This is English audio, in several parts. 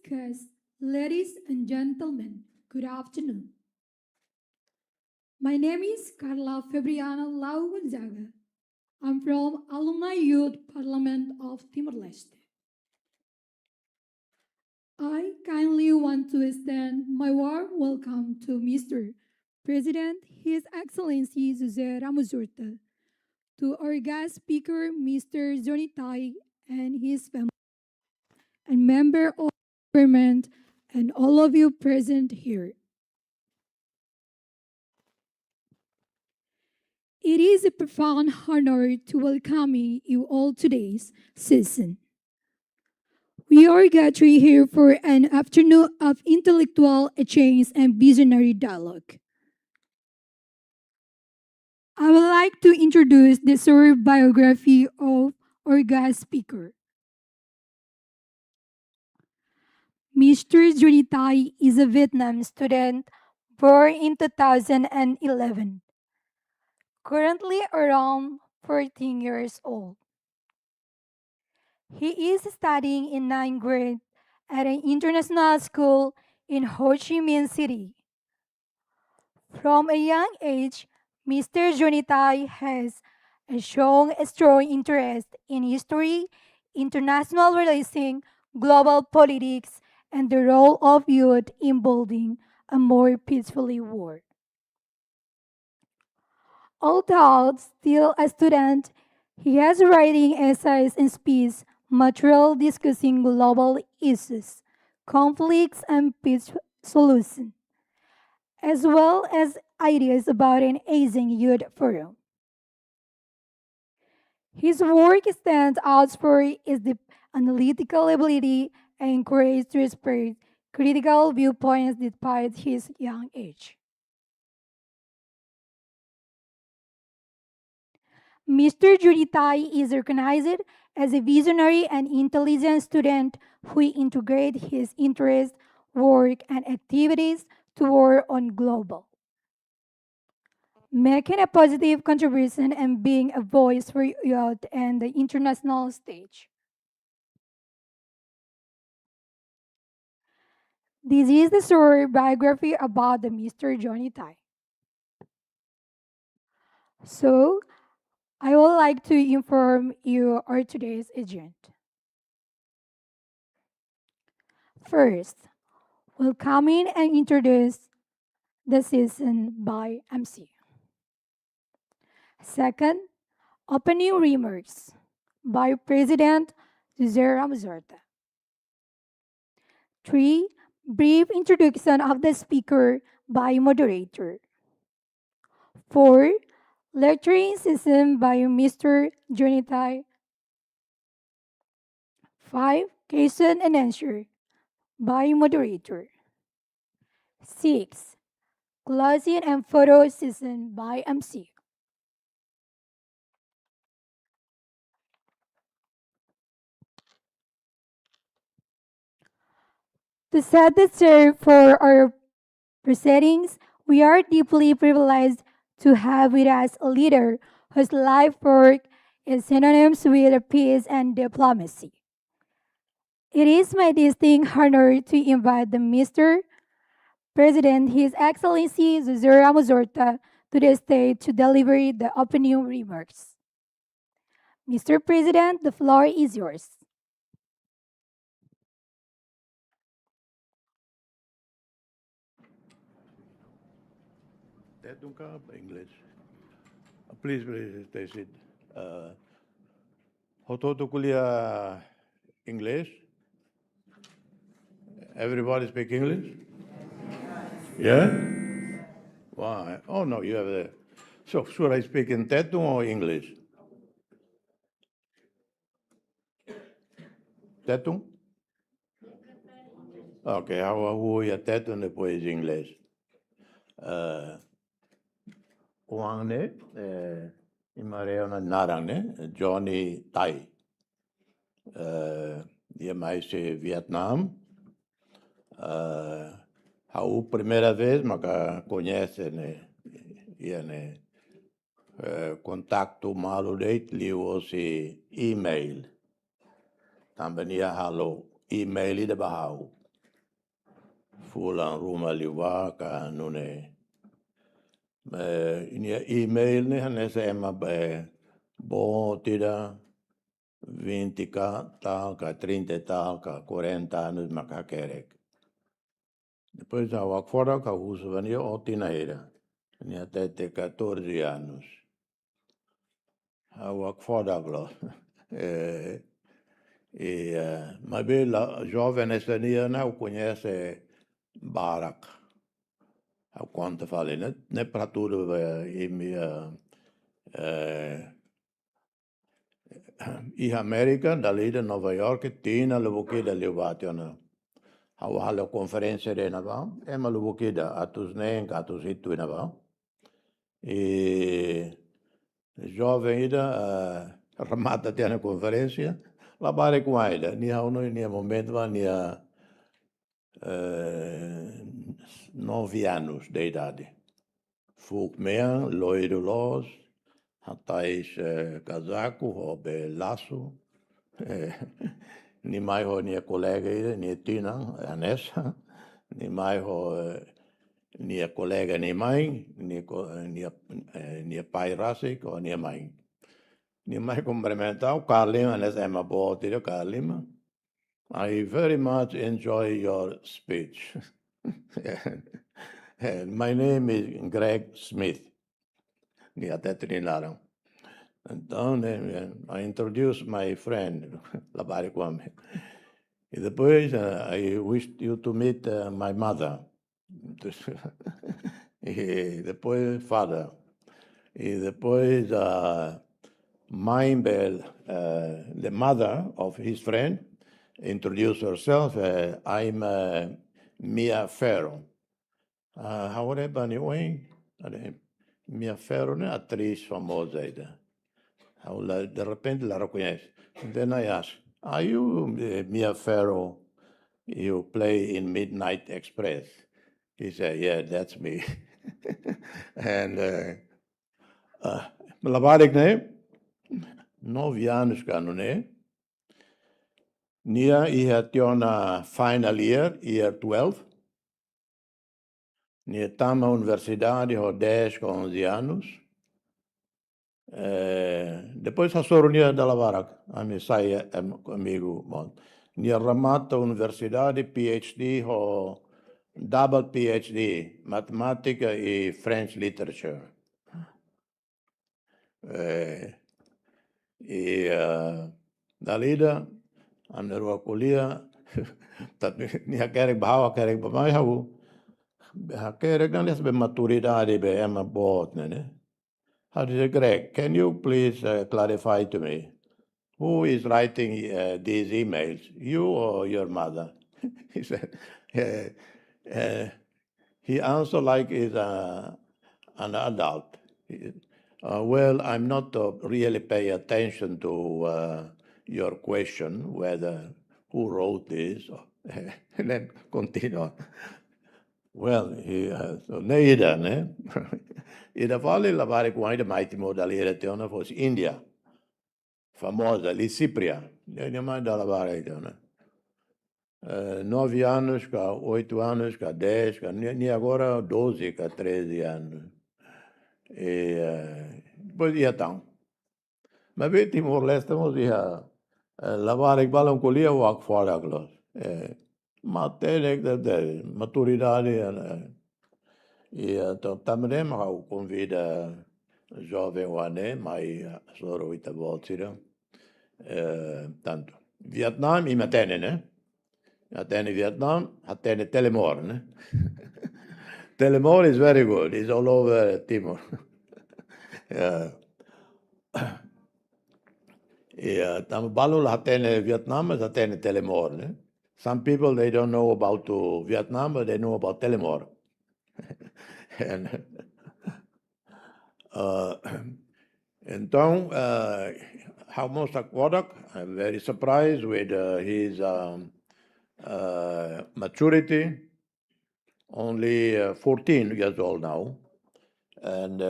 Guests, ladies and gentlemen, good afternoon. My name is Carla Febriana Lau Gonzaga. I'm from Alumni Youth Parliament of Timor-Leste. I kindly want to extend my warm welcome to Mr. President, His Excellency José Ramos-Horta, to our guest speaker, Mr. Zonitai, and his family, and member of government, and all of you present here. It is a profound honor to welcome you all today's session. We are gathered here for an afternoon of intellectual exchange and visionary dialogue. I would like to introduce the short biography of our guest speaker. Mr. Junitai is a Vietnam student born in 2011, currently around 14 years old. He is studying in 9th grade at an international school in Ho Chi Minh City. From a young age, Mr. Junitai has shown a strong interest in history, international relations, global politics, and the role of youth in building a more peaceful world. Although still a student, he has writing essays and speech material discussing global issues, conflicts, and peace solution, as well as ideas about an Asian youth forum. His work stands out for is the analytical ability and courage to express critical viewpoints despite his young age. Mr. Juritai is recognized as a visionary and intelligent student who integrates his interests, work, and activities toward on global, making a positive contribution and being a voice for youth and the international stage. This is the short biography about the Mr. Johnny Tai. So, I would like to inform you our today's agenda. First, we'll come in and introduce the session by MC. Second, opening remarks by President José Ramos-Horta. 3. Brief introduction of the speaker by moderator. 4. Lecturing session by Mr. Jonitai. 5. Question and answer by moderator. 6. Closing and photo session by MC. To set the stage for our proceedings, we are deeply privileged to have with us a leader whose life work is synonymous with peace and diplomacy. It is my distinct honor to invite the Mr. President, His Excellency José Ramos-Horta, to the stage to deliver the opening remarks. Mr. President, the floor is yours. That don't come English. Please, take it. Hototo kulia English. Everybody speak English? Yeah? Why? Oh no, you have the. So should I speak in Tetum or English? Tetum? Okay, how ya Tetum depois English? Oangne, Imareona Narangne, Johnny Tai. E mais Vietnam. A primeira vez, mas conhece, né? E contato malo deit liu e-mail. Também ia halo e-mail de bahau. fulang rumah liwa ka nune. Ini email ni hanesa ema bo tida 20 tal, 30 tal, 40 anos macaquerec. Depois a wak fora ka uso vania o tinaira. Ni até 14 anos. A wak fora glo. Mas bem, a jovem essa não conhece Barak. A quanto falei, não é para tudo e América, dali de Nova York, tinha lubuki da liwationa. Hawala conferência de nava, ema lubuki da atus nem, atus hitu nava. E jovem ida, remata tem a conferência, lá bare com aida, ni há ni momento va ni 9 anos de idade. Fuk mehr, loiro los, hatais casaco, robe laço, ni mai ho ni colega ida, ni tina, anessa, ni mai ho ni colega ni mai, ni pai rasik, o ni mai. Ni mai cumprimentar, Carlima, anessa ema boa tira Carlima. I very much enjoy your speech. And my name is Greg Smith. Então, I introduced my friend, Labari Kwame. E depois, I wished you to meet my mother. E depois, father. E depois, the mother of his friend, introduced herself. I'm Mia Farrow. How are you? Mia Farrow, né? Atriz famosa ainda. De repente la reconhece. Then I asked, are you Mia Farrow? You play in Midnight Express? He said, yeah, that's me. And Malabarik ne? 9 anos kano ne? Nia ihationa final year 12. Nia tama universidade ho 10 com 11 anos. Depois a soronia da Lavarak, a minha saia amigo bom. Nia ramata universidade PhD ho double PhD, matemática e French literature. Dalida, a minha kuliah, nia kerek bahawa kerek bamai hau. Kerek dan lihat maturidade be ema bot ne. How do you say, Greg, can you please clarify to me, who is writing these emails, you or your mother? He said, he answered like he's an adult. Well, I'm not really pay attention to your question, whether who wrote this. And then continue. Well, neither, ne? Ida fali lavare com ainda mais modalidade teona fosse Índia, famosa, Lisípria, nem mais da lavare teona. 9 anos, cá 8 anos, cá 10, cá nem agora 12, cá 13 anos. E depois ia tão. Mas bem, Timor-Leste, mas ia lavare com balão colia o ac fora glos. Maturidade. E então também eu convido jovem Wane, mas só oito voltas. Tanto Vietnam e Matene, né? Atene Vietnam, Atene Timor, né? Timor is very good. It's all over Timor. Tam balu Atene Vietnam, mas Atene Timor, né? Some people they don't know about Vietnam, but they know about Timor. And então, how most aquatic, I'm very surprised with his maturity, only 14 years old now, and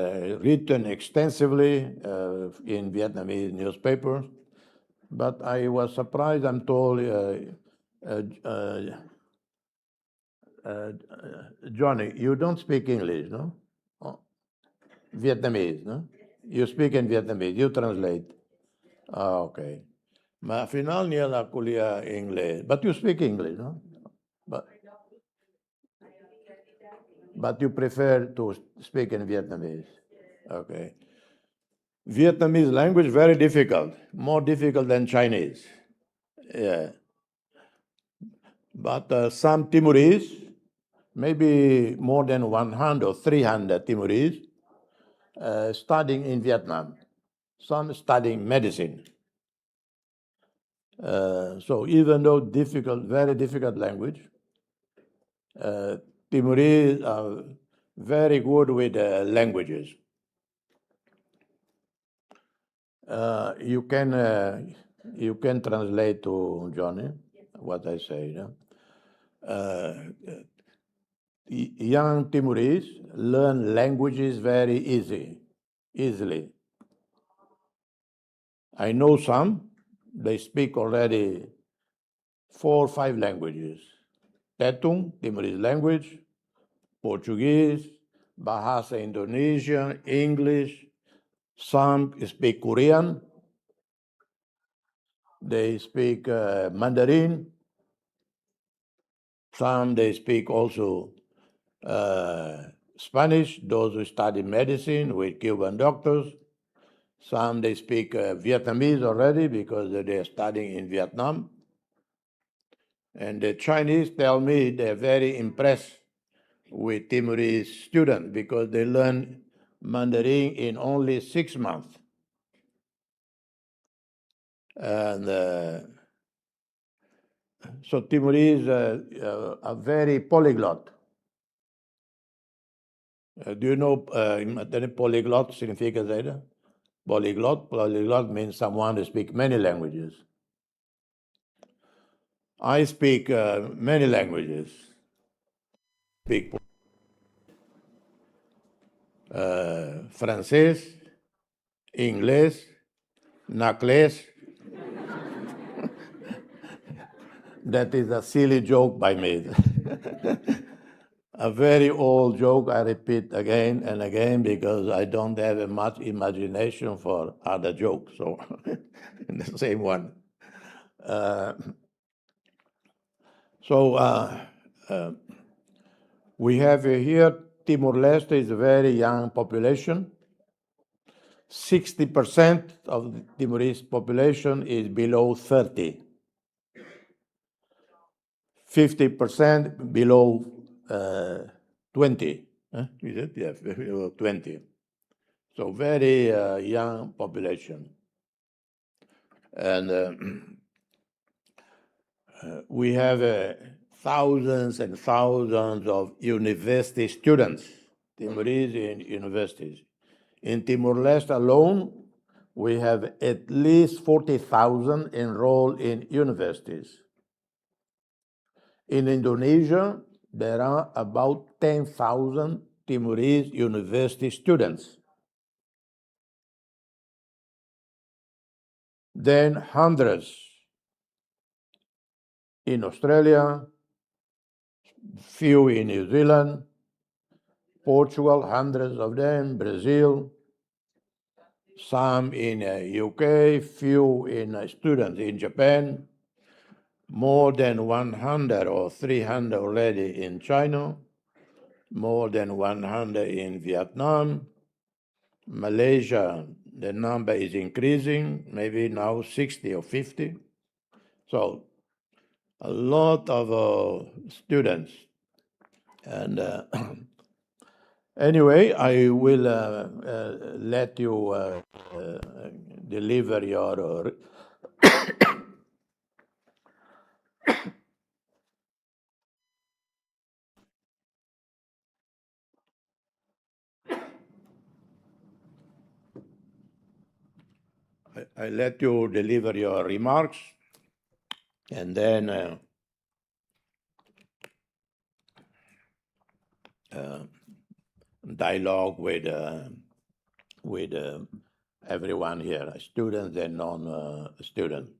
written extensively in Vietnamese newspapers. But I was surprised, I'm told, Johnny, you don't speak English, no? Oh, Vietnamese, no? You speak in Vietnamese, you translate. Ah, okay. Ma final niya na kuliah English. But you speak English, no? But you prefer to speak in Vietnamese. Okay. Vietnamese language very difficult, more difficult than Chinese. Yeah. But some Timorese, maybe more than 100 or 300 Timorese, studying in Vietnam. Some studying medicine. So even though difficult, very difficult language, Timorese are very good with languages. You can translate to Johnny what I say. No? Young Timorese learn languages very easily. I know some, they speak already 4 or 5 languages. Tetung, Timorese language, Portuguese, Bahasa Indonesia, English. Some speak Korean. They speak Mandarin. Some they speak also Spanish, those who study medicine with Cuban doctors. Some they speak Vietnamese already because they're studying in Vietnam. And the Chinese tell me they're very impressed with Timorese students because they learn Mandarin in only 6 months. And so Timorese are very polyglot. Do you know polyglot significa Zaida? Polyglot means someone who speaks many languages. I speak many languages. Speak francés, inglés, naclés. That is a silly joke by me. A very old joke I repeat again and again because I don't have much imagination for other jokes. So the same one. We have here Timor-Leste is a very young population. 60% of the Timorese population is below 30. 50% below 20. Is it? Yeah, below 20. So very young population. And we have thousands and thousands of university students, Timorese in universities. In Timor-Leste alone, we have at least 40,000 enrolled in universities. In Indonesia, there are about 10,000 Timorese university students. Then hundreds in Australia, few in New Zealand, Portugal, hundreds of them, Brazil, some in UK, few in students in Japan, more than 100 or 300 already in China, more than 100 in Vietnam, Malaysia, the number is increasing, maybe now 60 or 50. So a lot of students. And anyway, I will let you deliver your I let you deliver your remarks, and then dialogue with everyone here, students and non-students.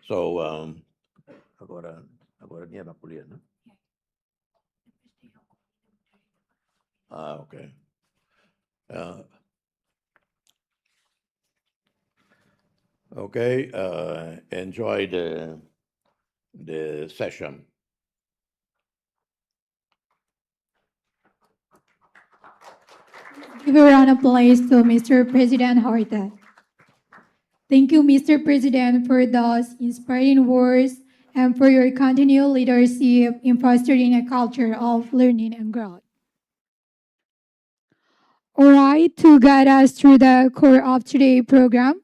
So agora dia na kuliah, né? Okay. Okay. Enjoy the session. Give a round of applause to Mr. President Horta. Thank you, Mr. President, for those inspiring words and for your continued leadership in fostering a culture of learning and growth. All right, to guide us through the core of today's program,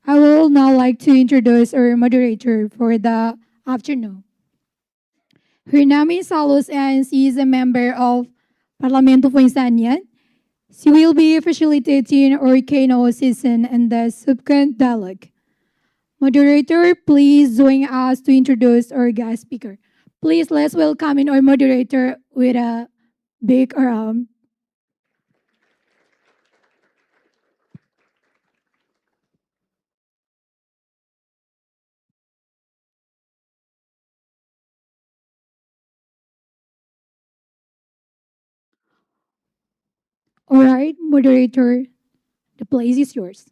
I will now like to introduce our moderator for the afternoon. Her name is Salus and she is a member of Parlamento Poinsanian. She will be facilitating our keynote session and the subsequent dialogue. Moderator, please join us to introduce our guest speaker. Please let's welcome in our moderator with a big round. All right, moderator, the place is yours.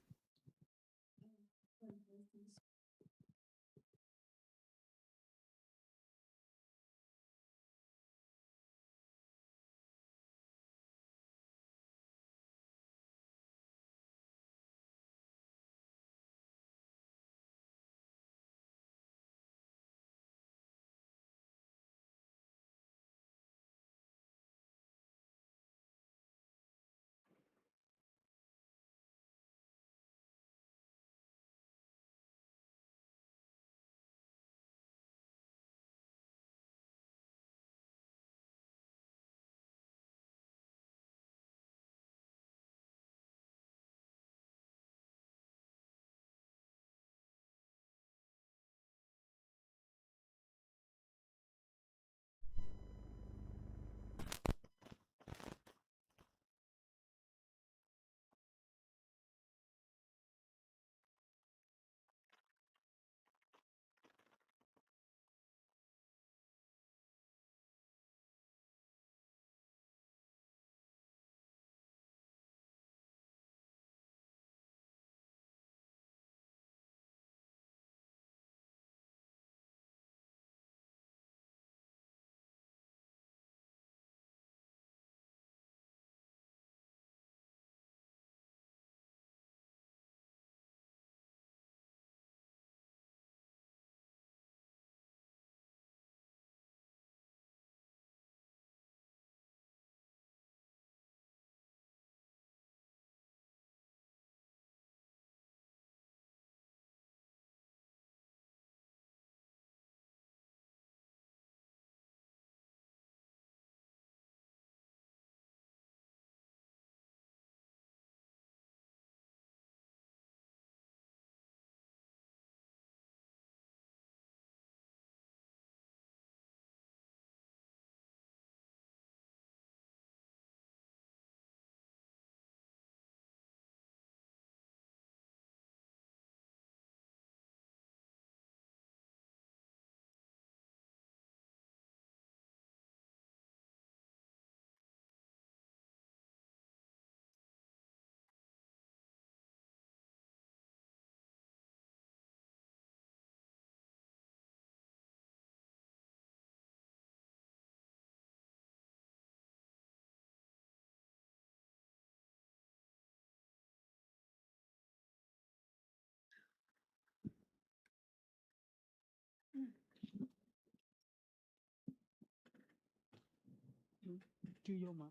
Chưa vô mà.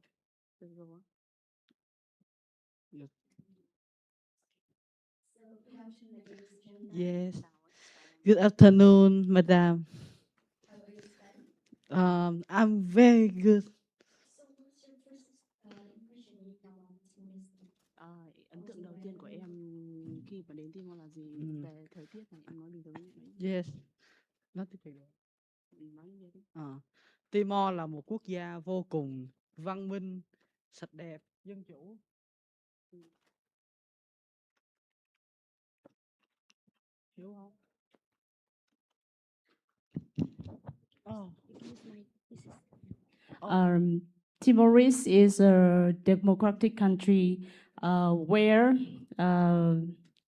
Chưa vô mà. Được. Yes. Good afternoon, Madam. I'm very good. Ấn tượng đầu tiên của em khi mà đến Timor là gì? Về thời tiết này em nói bình thường như vậy. Yes. Nói tiếp được. Nói như thế. Timor là một quốc gia vô cùng văn minh, sạch đẹp, dân chủ. Hiểu không? Timor is a democratic country where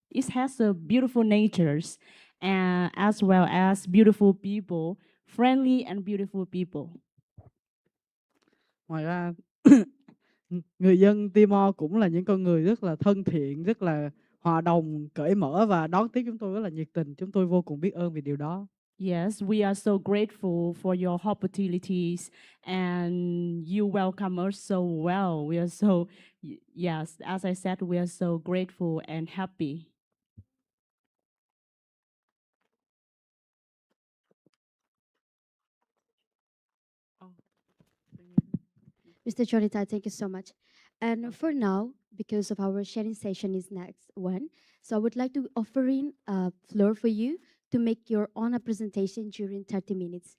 it has a beautiful natures and as well as beautiful people, friendly and beautiful people. Ngoài ra người dân Timor cũng là những con người rất là thân thiện, rất là hòa đồng, cởi mở và đón tiếp chúng tôi rất là nhiệt tình. Chúng tôi vô cùng biết ơn vì điều đó. Yes, we are so grateful for your hospitalities and you welcome us so well. We are so, yes, as I said, we are so grateful and happy. Mr. Choritai, thank you so much. And for now, because of our sharing session is next one, so I would like to offer in a floor for you to make your own presentation during 30 minutes.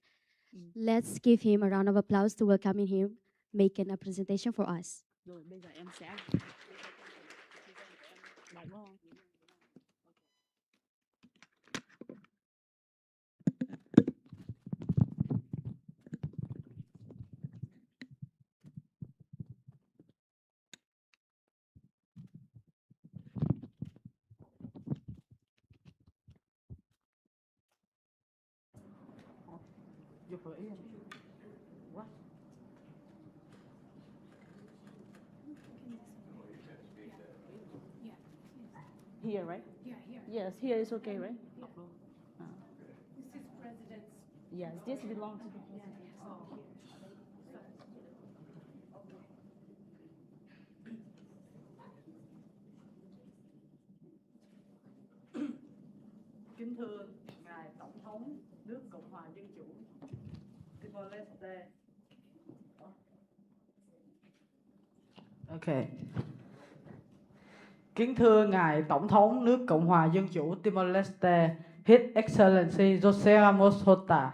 Let's give him a round of applause to welcoming him making a presentation for us. Rồi bây giờ em sẽ Here, right? Yeah, here. Yes, here is okay, right? Yeah. This is President's. Yes, this belongs to the President. Kính thưa ngài Tổng thống nước Cộng hòa Dân chủ Timor-Leste. Okay. Kính thưa ngài Tổng thống nước Cộng hòa Dân chủ Timor-Leste, His Excellency José Ramos-Horta.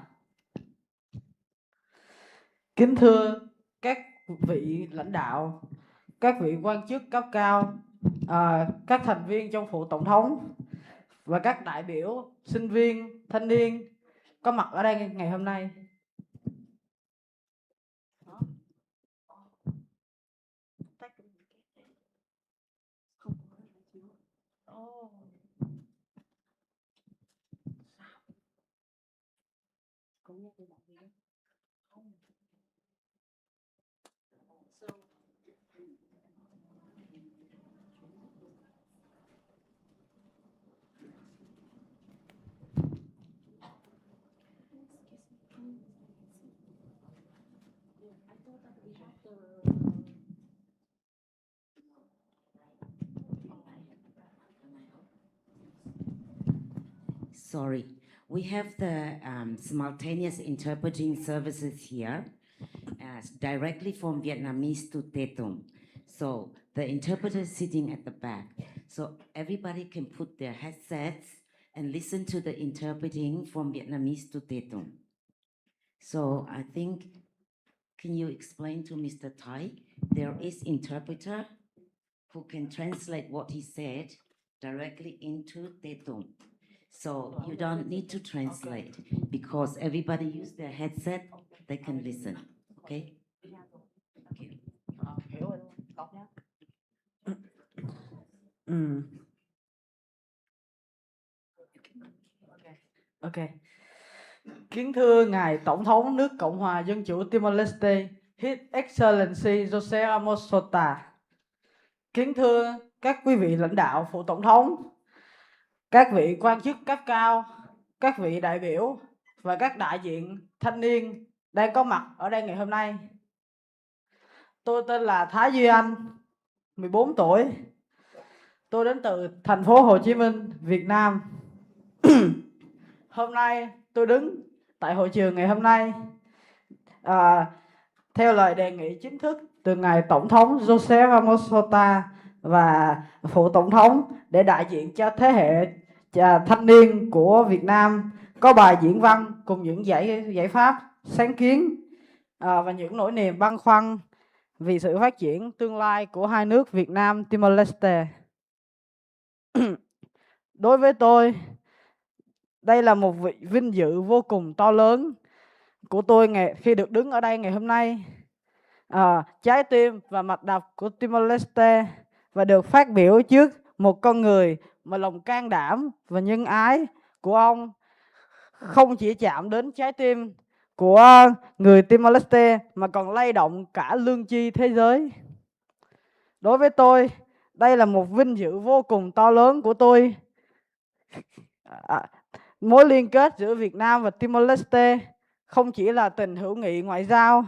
Kính thưa các vị lãnh đạo, các vị quan chức cấp cao, các thành viên trong phủ tổng thống và các đại biểu, sinh viên, thanh niên có mặt ở đây ngày hôm nay. Sorry, we have the simultaneous interpreting services here directly from Vietnamese to Tetum. So the interpreter is sitting at the back. So everybody can put their headsets and listen to the interpreting from Vietnamese to Tetum. So I think, can you explain to Mr. Thai, there is interpreter who can translate what he said directly into Tetum. So you don't need to translate because everybody use their headset, they can listen. Okay? Thank you. Okay. Kính thưa ngài Tổng thống nước Cộng hòa Dân chủ Timor-Leste, His Excellency José Ramos-Horta. Kính thưa các quý vị lãnh đạo phủ tổng thống, các vị quan chức cấp cao, các vị đại biểu và các đại diện thanh niên đang có mặt ở đây ngày hôm nay. Tôi tên là Thái Duy Anh, 14 tuổi. Tôi đến từ thành phố Hồ Chí Minh, Việt Nam. Hôm nay tôi đứng tại hội trường ngày hôm nay theo lời đề nghị chính thức từ ngài Tổng thống José Ramos-Horta và phủ tổng thống để đại diện cho thế hệ thanh niên của Việt Nam có bài diễn văn cùng những giải pháp sáng kiến và những nỗi niềm băn khoăn vì sự phát triển tương lai của hai nước Việt Nam Timor-Leste. Đối với tôi, đây là một vinh dự vô cùng to lớn của tôi khi được đứng ở đây ngày hôm nay. trái tim và mạch đập của Timor-Leste và được phát biểu trước một con người mà lòng can đảm và nhân ái của ông không chỉ chạm đến trái tim của người Timor-Leste mà còn lay động cả lương tri thế giới. Đối với tôi, đây là một vinh dự vô cùng to lớn của tôi. Mối liên kết giữa Việt Nam và Timor-Leste không chỉ là tình hữu nghị ngoại giao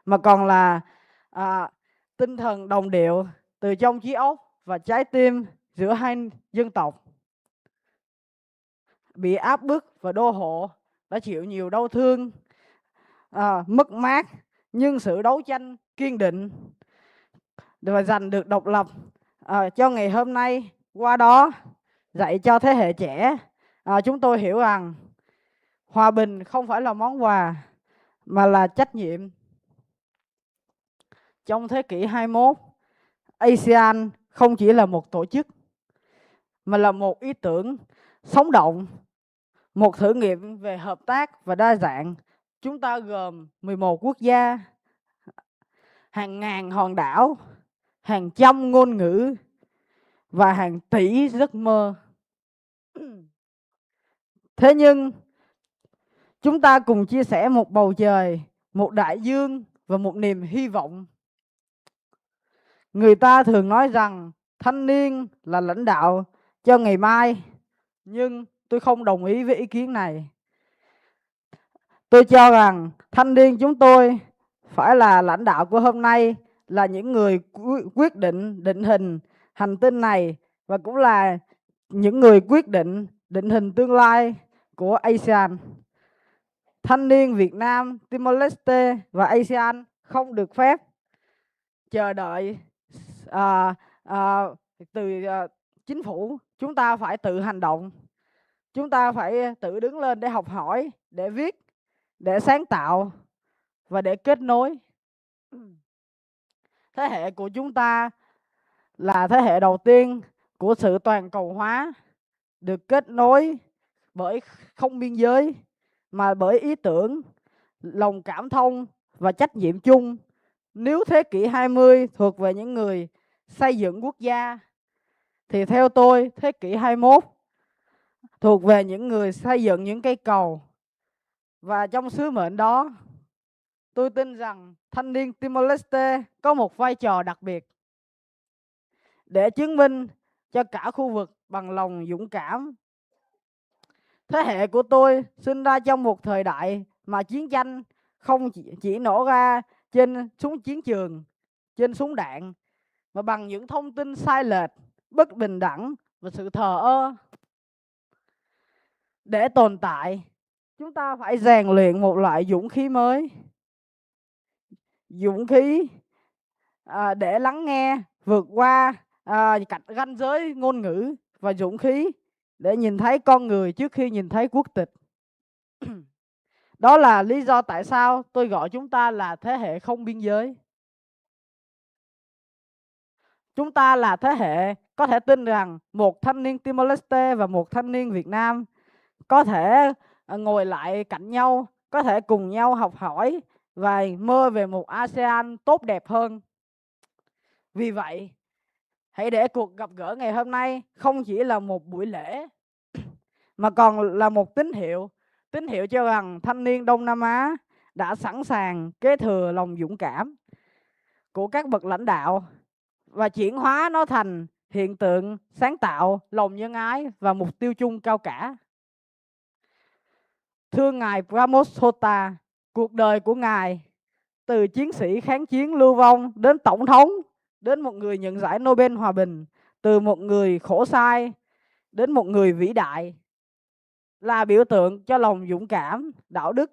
mà còn là tinh thần đồng điệu từ trong trí óc và trái tim giữa hai dân tộc. Bị áp bức và đô hộ, đã chịu nhiều đau thương, mất mát, nhưng sự đấu tranh kiên định và giành được độc lập cho ngày hôm nay, qua đó dạy cho thế hệ trẻ chúng tôi hiểu rằng hòa bình không phải là món quà mà là trách nhiệm. Trong thế kỷ 21, ASEAN không chỉ là một tổ chức mà là một ý tưởng sống động, một thử nghiệm về hợp tác và đa dạng. Chúng ta gồm 11 quốc gia, hàng ngàn hòn đảo, hàng trăm ngôn ngữ và hàng tỷ giấc mơ. Thế nhưng chúng ta cùng chia sẻ một bầu trời, một đại dương và một niềm hy vọng. Người ta thường nói rằng thanh niên là lãnh đạo cho ngày mai, nhưng tôi không đồng ý với ý kiến này. Tôi cho rằng thanh niên chúng tôi phải là lãnh đạo của hôm nay, là những người quyết định định hình hành tinh này và cũng là những người quyết định định hình tương lai của ASEAN. Thanh niên Việt Nam, Timor-Leste và ASEAN không được phép chờ đợi từ chính phủ. Chúng ta phải tự hành động. Chúng ta phải tự đứng lên để học hỏi, để viết, để sáng tạo và để kết nối. Thế hệ của chúng ta là thế hệ đầu tiên của sự toàn cầu hóa, được kết nối bởi không biên giới mà bởi ý tưởng, lòng cảm thông và trách nhiệm chung. Nếu thế kỷ 20 thuộc về những người xây dựng quốc gia, thì theo tôi thế kỷ 21 thuộc về những người xây dựng những cây cầu. Và trong sứ mệnh đó, tôi tin rằng thanh niên Timor-Leste có một vai trò đặc biệt để chứng minh cho cả khu vực bằng lòng dũng cảm. Thế hệ của tôi sinh ra trong một thời đại mà chiến tranh không chỉ nổ ra trên súng chiến trường, trên súng đạn, mà bằng những thông tin sai lệch, bất bình đẳng và sự thờ ơ. Để tồn tại, chúng ta phải rèn luyện một loại dũng khí mới. Dũng khí để lắng nghe, vượt qua ranh giới ngôn ngữ, và dũng khí để nhìn thấy con người trước khi nhìn thấy quốc tịch. Đó là lý do tại sao tôi gọi chúng ta là thế hệ không biên giới. Chúng ta là thế hệ có thể tin rằng một thanh niên Timor-Leste và một thanh niên Việt Nam có thể ngồi lại cạnh nhau, có thể cùng nhau học hỏi và mơ về một ASEAN tốt đẹp hơn. Vì vậy, hãy để cuộc gặp gỡ ngày hôm nay không chỉ là một buổi lễ, mà còn là một tín hiệu cho rằng thanh niên Đông Nam Á đã sẵn sàng kế thừa lòng dũng cảm của các bậc lãnh đạo và chuyển hóa nó thành hiện tượng sáng tạo, lòng nhân ái và mục tiêu chung cao cả. Thưa Ngài Ramos-Horta, cuộc đời của Ngài, từ chiến sĩ kháng chiến lưu vong đến tổng thống, đến một người nhận giải Nobel Hòa bình, từ một người khổ sai đến một người vĩ đại, là biểu tượng cho lòng dũng cảm, đạo đức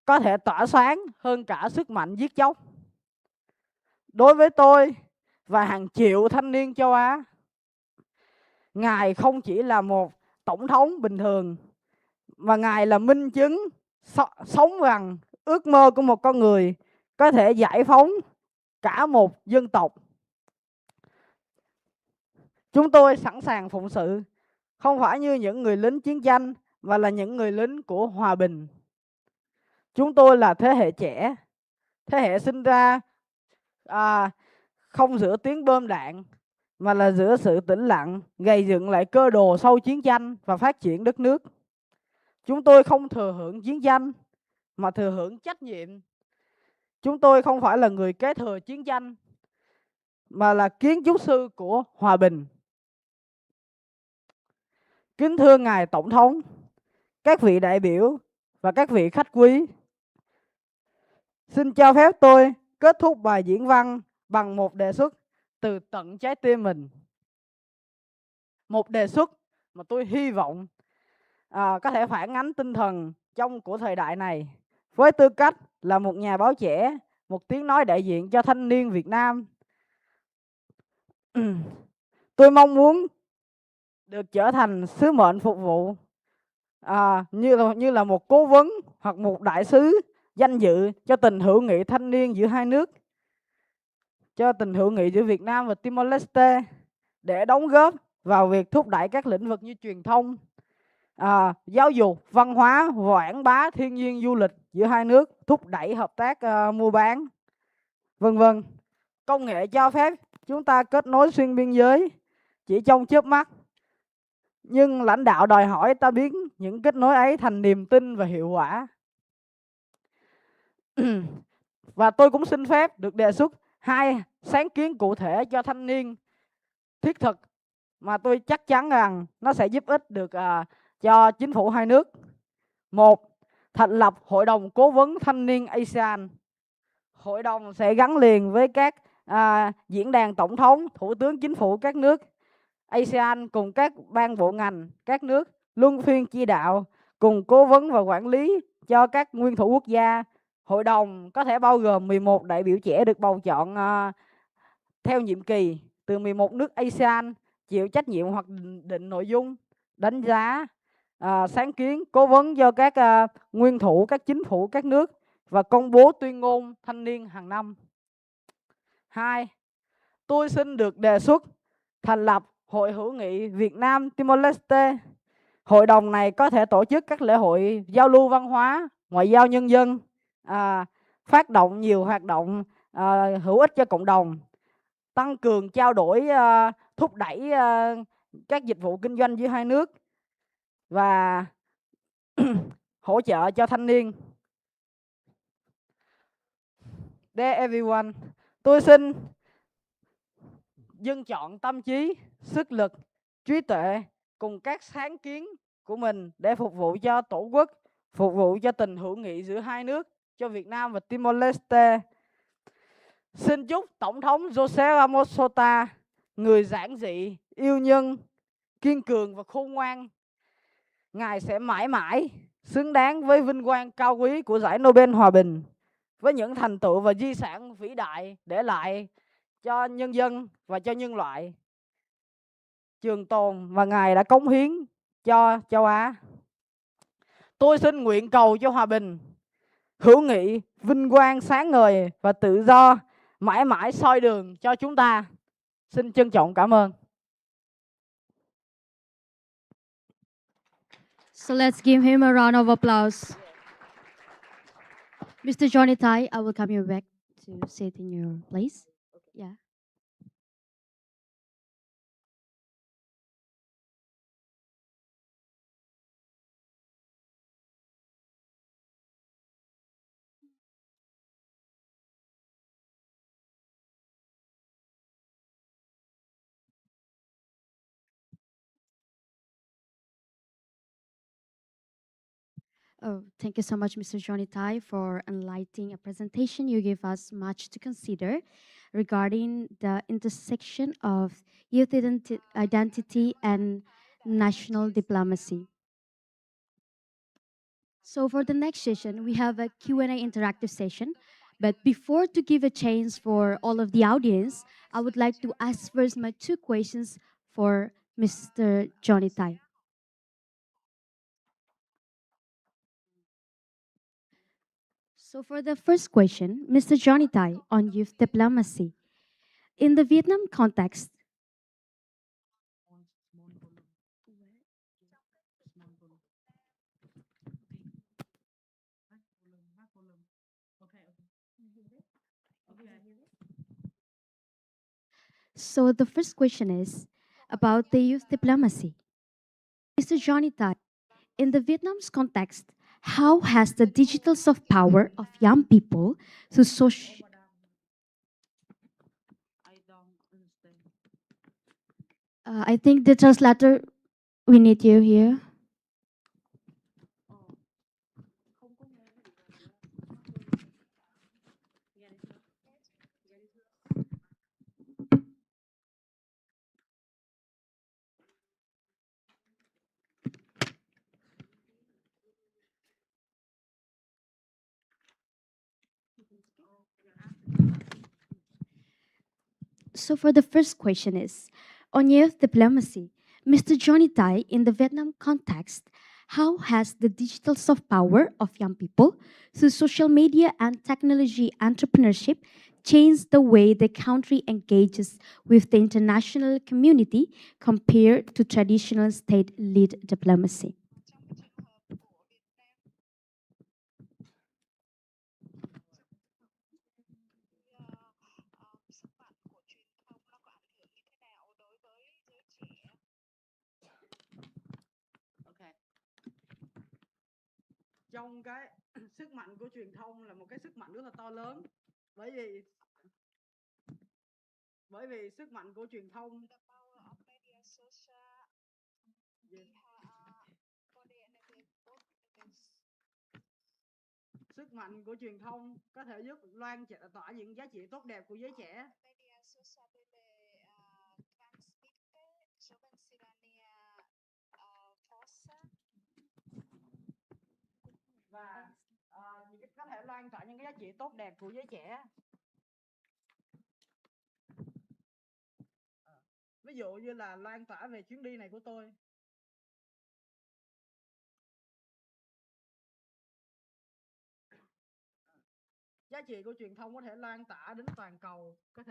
có thể tỏa sáng hơn cả sức mạnh giết chóc. Đối với tôi và hàng triệu thanh niên châu Á, Ngài không chỉ là một tổng thống bình thường, mà Ngài là minh chứng sống rằng ước mơ của một con người có thể giải phóng cả một dân tộc. Chúng tôi sẵn sàng phụng sự, không phải như những người lính chiến tranh, mà là những người lính của hòa bình. Chúng tôi là thế hệ trẻ, thế hệ sinh ra không giữa tiếng bom đạn, mà là giữa sự tĩnh lặng gầy dựng lại cơ đồ sau chiến tranh và phát triển đất nước. Chúng tôi không thừa hưởng chiến tranh, mà thừa hưởng trách nhiệm. Chúng tôi không phải là người kế thừa chiến tranh, mà là kiến trúc sư của hòa bình. Kính thưa Ngài Tổng thống, các vị đại biểu và các vị khách quý, xin cho phép tôi kết thúc bài diễn văn bằng một đề xuất từ tận trái tim mình. Một đề xuất mà tôi hy vọng có thể phản ánh tinh thần trong của thời đại này. Với tư cách là một nhà báo trẻ, một tiếng nói đại diện cho thanh niên Việt Nam, tôi mong muốn được trở thành sứ mệnh phục vụ như là một cố vấn hoặc một đại sứ danh dự cho tình hữu nghị thanh niên giữa hai nước, cho tình hữu nghị giữa Việt Nam và Timor Leste, để đóng góp vào việc thúc đẩy các lĩnh vực như truyền thông, giáo dục, văn hóa, quảng bá thiên nhiên, du lịch giữa hai nước, thúc đẩy hợp tác mua bán, vân vân. Công nghệ cho phép chúng ta kết nối xuyên biên giới chỉ trong chớp mắt, nhưng lãnh đạo đòi hỏi ta biến những kết nối ấy thành niềm tin và hiệu quả. Và tôi cũng xin phép được đề xuất 2 sáng kiến cụ thể cho thanh niên thiết thực mà tôi chắc chắn rằng nó sẽ giúp ích được cho chính phủ hai nước. 1. Thành lập Hội đồng Cố vấn Thanh niên ASEAN. Hội đồng sẽ gắn liền với các diễn đàn tổng thống, thủ tướng chính phủ các nước ASEAN cùng các ban bộ ngành các nước luân phiên chỉ đạo, cùng cố vấn và quản lý cho các nguyên thủ quốc gia. Hội đồng có thể bao gồm 11 đại biểu trẻ được bầu chọn theo nhiệm kỳ từ 11 nước ASEAN, chịu trách nhiệm hoặc định nội dung, đánh giá, sáng kiến, cố vấn cho các nguyên thủ các chính phủ các nước và công bố tuyên ngôn thanh niên hàng năm. 2. Tôi xin được đề xuất thành lập Hội hữu nghị Việt Nam Timor Leste. Hội đồng này có thể tổ chức các lễ hội giao lưu văn hóa, ngoại giao nhân dân, phát động nhiều hoạt động hữu ích cho cộng đồng, tăng cường trao đổi, thúc đẩy các dịch vụ kinh doanh giữa hai nước và hỗ trợ cho thanh niên. Dear everyone, tôi xin dân chọn tâm trí, sức lực, trí tuệ cùng các sáng kiến của mình để phục vụ cho Tổ quốc, phục vụ cho tình hữu nghị giữa hai nước, cho Việt Nam và Timor Leste. Xin chúc Tổng thống José Ramos-Horta, người giản dị, yêu nhân, kiên cường và khôn ngoan, Ngài sẽ mãi mãi xứng đáng với vinh quang cao quý của giải Nobel Hòa bình, với những thành tựu và di sản vĩ đại để lại cho nhân dân và cho nhân loại trường tồn mà Ngài đã cống hiến cho châu Á. Tôi xin nguyện cầu cho hòa bình, hữu nghị, vinh quang sáng ngời và tự do mãi mãi soi đường cho chúng ta. Xin trân trọng cảm ơn. So let's give him a round of applause. Mr. Johnny Tai, I will come you back to sit in your place. Yeah. Oh, thank you so much, Mr. Johnny Tai, for enlightening a presentation. You gave us much to consider regarding the intersection of youth identity and national diplomacy. So for the next session, we have a Q&A interactive session. But before to give a chance for all of the audience, I would like to ask first my 2 questions for Mr. Johnny Tai. So for the first question, Mr. Johnny Tai, on youth diplomacy. In the Vietnam context, So the first question is about the youth diplomacy. Mr. Johnny Tai, in the Vietnam's context, how has the digital soft power of young people to social... I don't understand. I think the translator, we need you here. Không có nghe gì rồi. Nghe đi chưa? Nghe đi chưa? So for the first question is, on youth diplomacy, Mr. Johnny Tai, in the Vietnam context, how has the digital soft power of young people through social media and technology entrepreneurship changed the way the country engages with the international community compared to traditional state-led diplomacy? Ok. Trong cái sức mạnh của truyền thông là một cái sức mạnh rất là to lớn, bởi vì sức mạnh của truyền thông sức mạnh của truyền thông có thể giúp tỏa những giá trị tốt đẹp của giới trẻ. Và có thể lan tỏa những cái giá trị tốt đẹp của giới trẻ. Ví dụ như là lan tỏa về chuyến đi này của tôi. Giá trị của truyền thông có thể lan tỏa đến toàn cầu, có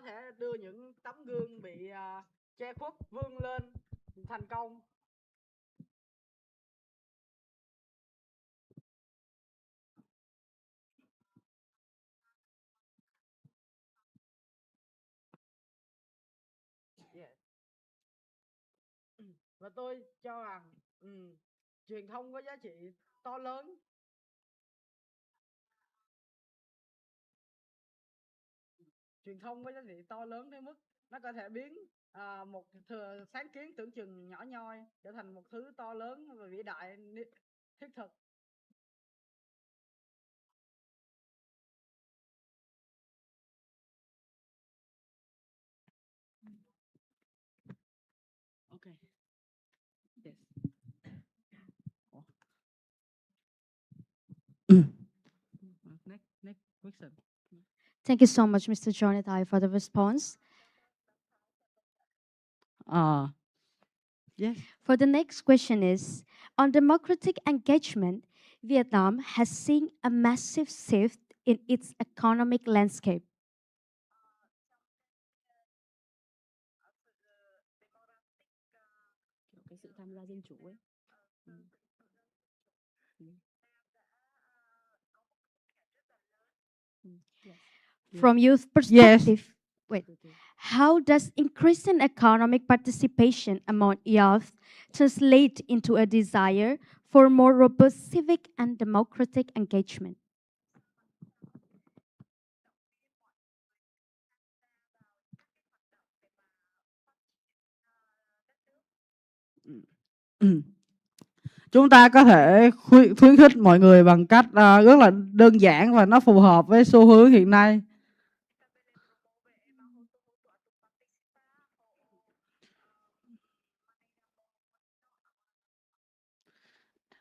thể đưa những tấm gương bị che khuất vươn lên thành công. Yeah. Và tôi cho rằng truyền thông có giá trị to lớn. Truyền thông có giá trị to lớn đến mức nó có thể biến một sáng kiến tưởng chừng nhỏ nhoi trở thành một thứ to lớn và vĩ đại thiết thực. Okay. Yes. Next question. Thank you so much, Mr. Johnny Tai, for the response. Yes. For the next question is, on democratic engagement, Vietnam has seen a massive shift in its economic landscape. Cái sự tham gia dân chủ ấy. From youth perspective, how does increasing economic participation among youth translate into a desire for more robust civic and democratic engagement? Chúng ta có thể khuyến khích mọi người bằng cách rất là đơn giản và nó phù hợp với xu hướng hiện nay.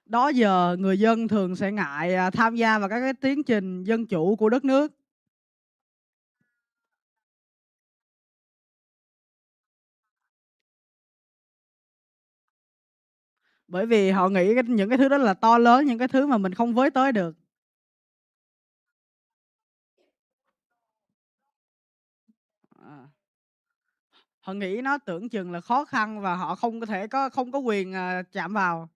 Đó giờ người dân thường sẽ ngại tham gia vào các cái tiến trình dân chủ của đất nước. Bởi vì họ nghĩ những cái thứ đó là to lớn, những cái thứ mà mình không với tới được. Họ nghĩ nó tưởng chừng là khó khăn và họ không có quyền chạm vào.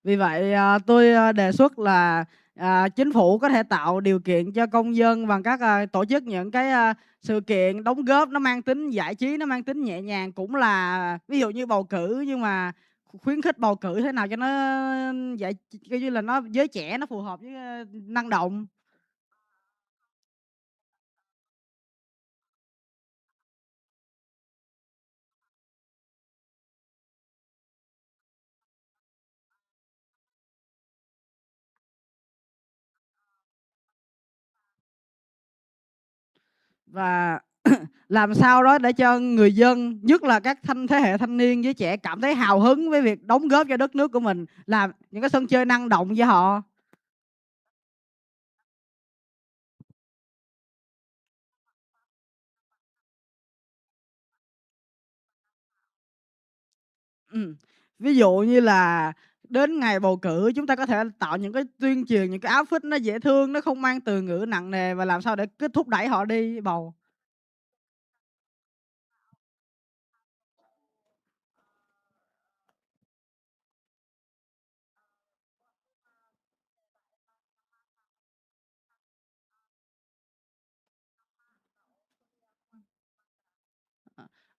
Vì vậy tôi đề xuất là chính phủ có thể tạo điều kiện cho công dân bằng các tổ chức những cái sự kiện đóng góp nó mang tính giải trí, nó mang tính nhẹ nhàng, cũng là ví dụ như bầu cử, nhưng mà khuyến khích bầu cử thế nào cho nó giải, kiểu như là nó giới trẻ, nó phù hợp với năng động. Và làm sao đó để cho người dân, nhất là các thế hệ thanh niên với trẻ cảm thấy hào hứng với việc đóng góp cho đất nước của mình, làm những cái sân chơi năng động với họ. Ví dụ như là đến ngày bầu cử, chúng ta có thể tạo những cái tuyên truyền, những cái áp phích nó dễ thương, nó không mang từ ngữ nặng nề, và làm sao để cứ thúc đẩy họ đi bầu.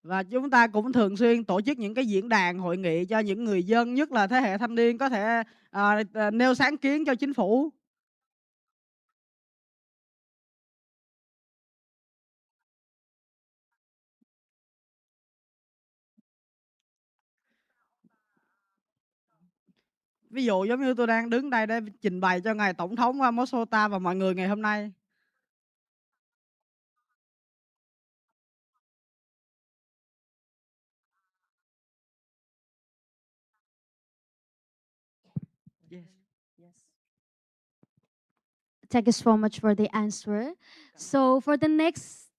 Và chúng ta cũng thường xuyên tổ chức những cái diễn đàn, hội nghị cho những người dân, nhất là thế hệ thanh niên có thể nêu sáng kiến cho chính phủ. Ví dụ giống như tôi đang đứng đây để trình bày cho ngài tổng thống Ramos-Horta và mọi người ngày hôm nay. Yes. Thank you so much for the answer. So for the next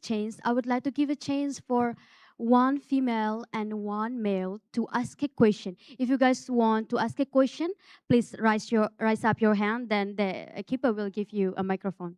chance, I would like to give a chance for one female and one male to ask a question. If you guys want to ask a question, please rise up your hand. Then the keeper will give you a microphone.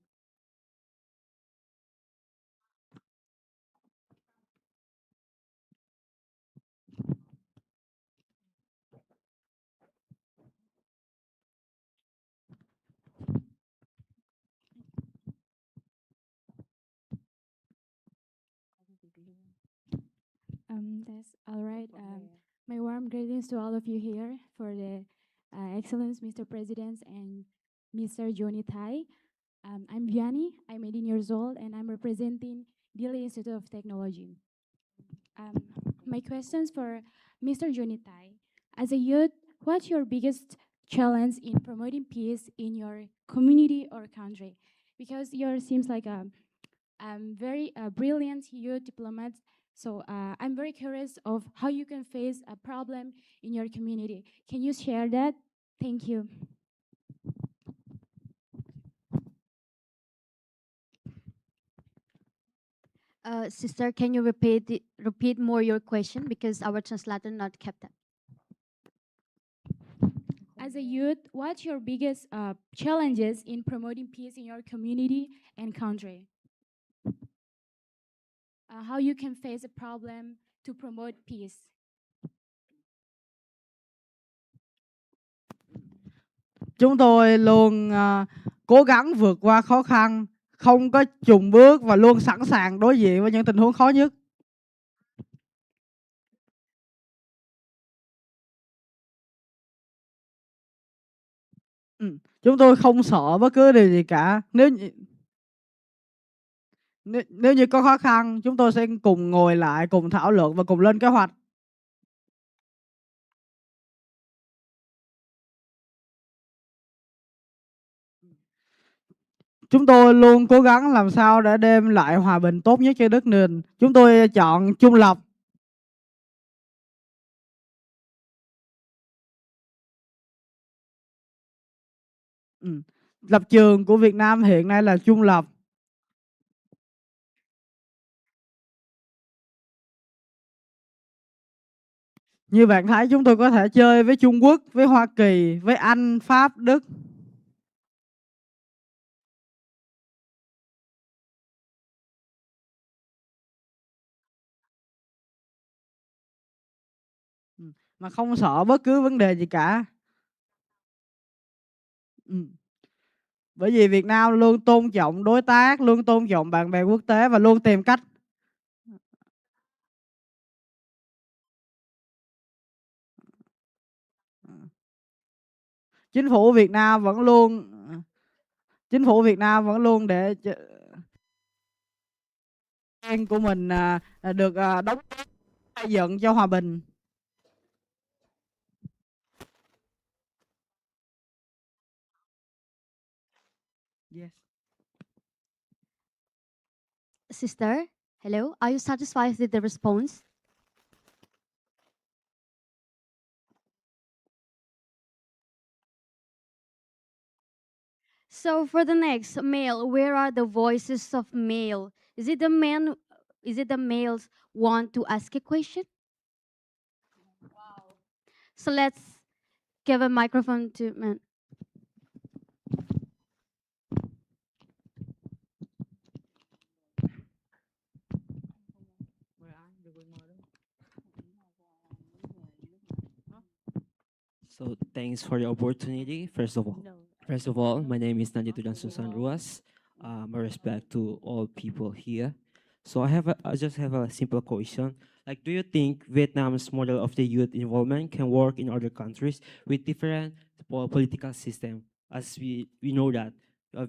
That's all right. My warm greetings to all of you here for the Excellence, Mr. President and Mr. Johnny Tai. I'm Vianney. I'm 18 years old, and I'm representing Delhi Institute of Technology. My questions for Mr. Johnny Tai. As a youth, what's your biggest challenge in promoting peace in your community or country? Because you seems like a very brilliant youth diplomat. So I'm very curious of how you can face a problem in your community. Can you share that? Thank you. Sister, can you repeat more your question, because our translator not kept up. As a youth, what's your biggest challenges in promoting peace in your community and country? How you can face a problem to promote peace? Chúng tôi luôn cố gắng vượt qua khó khăn, không có chùn bước và luôn sẵn sàng đối diện với những tình huống khó nhất. Chúng tôi không sợ bất cứ điều gì cả. Nếu như có khó khăn, chúng tôi sẽ cùng ngồi lại, cùng thảo luận và cùng lên kế hoạch. Chúng tôi luôn cố gắng làm sao để đem lại hòa bình tốt nhất cho đất nước. Chúng tôi chọn trung lập. Lập trường của Việt Nam hiện nay là trung lập. Như bạn thấy, chúng tôi có thể chơi với Trung Quốc, với Hoa Kỳ, với Anh, Pháp, Đức. mà không sợ bất cứ vấn đề gì cả. Bởi vì Việt Nam luôn tôn trọng đối tác, luôn tôn trọng bạn bè quốc tế và luôn tìm cách chính phủ Việt Nam vẫn luôn để của mình được đóng xây dựng cho hòa bình. Yes. Sister, hello. Are you satisfied with the response? So for the next male, where are the voices of male? Is it the men? Is it the males want to ask a question? Wow. So let's give a microphone to men. So thanks for the opportunity. First of all, my name is Nandito Dan Susan Ruas. My respect to all people here. So I just have a simple question. Like, do you think Vietnam's model of the youth involvement can work in other countries with different political system? As we know that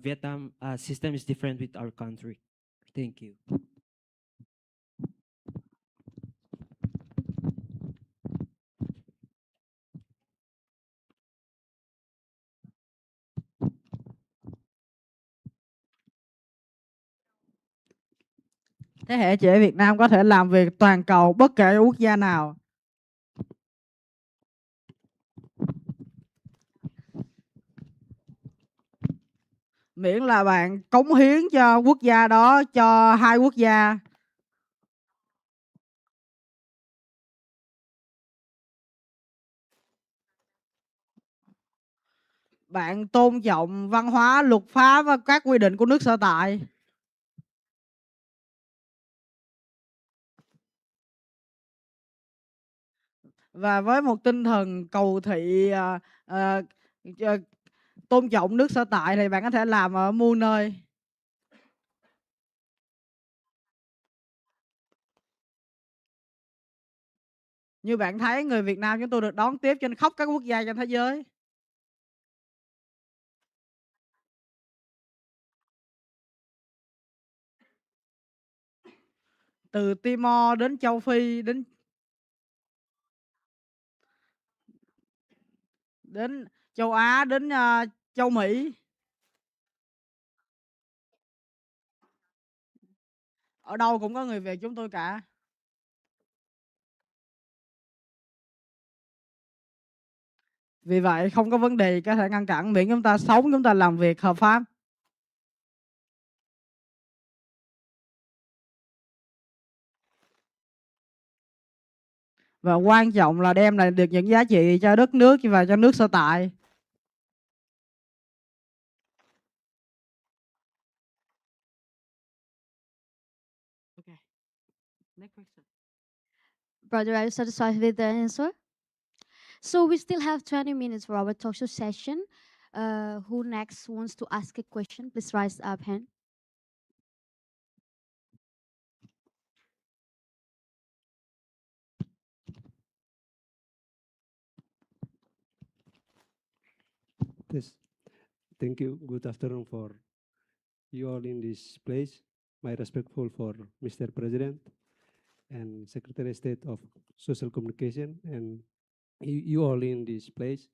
Vietnam system is different with our country. Thank you. Thế hệ trẻ Việt Nam có thể làm việc toàn cầu bất kể quốc gia nào. Miễn là bạn cống hiến cho quốc gia đó, cho hai quốc gia. Bạn tôn trọng văn hóa, luật pháp và các quy định của nước sở tại. Và với một tinh thần cầu thị tôn trọng nước sở tại thì bạn có thể làm ở muôn nơi. Như bạn thấy, người Việt Nam chúng tôi được đón tiếp trên khắp các quốc gia trên thế giới. Từ Timor đến châu Phi, đến châu Á, đến châu Mỹ. Ở đâu cũng có người Việt chúng tôi cả. Vì vậy không có vấn đề có thể ngăn cản miễn chúng ta sống, chúng ta làm việc hợp pháp. Và quan trọng là đem lại được những giá trị cho đất nước và cho nước sở tại. Okay. Next question. Brother, are you satisfied with the answer? So we still have 20 minutes for our talk show session. Who next wants to ask a question? Please raise up hand. Yes. Thank you. Good afternoon for you all in this place. My respectful for Mr. President and Secretary of State of Social Communication and you all in this place.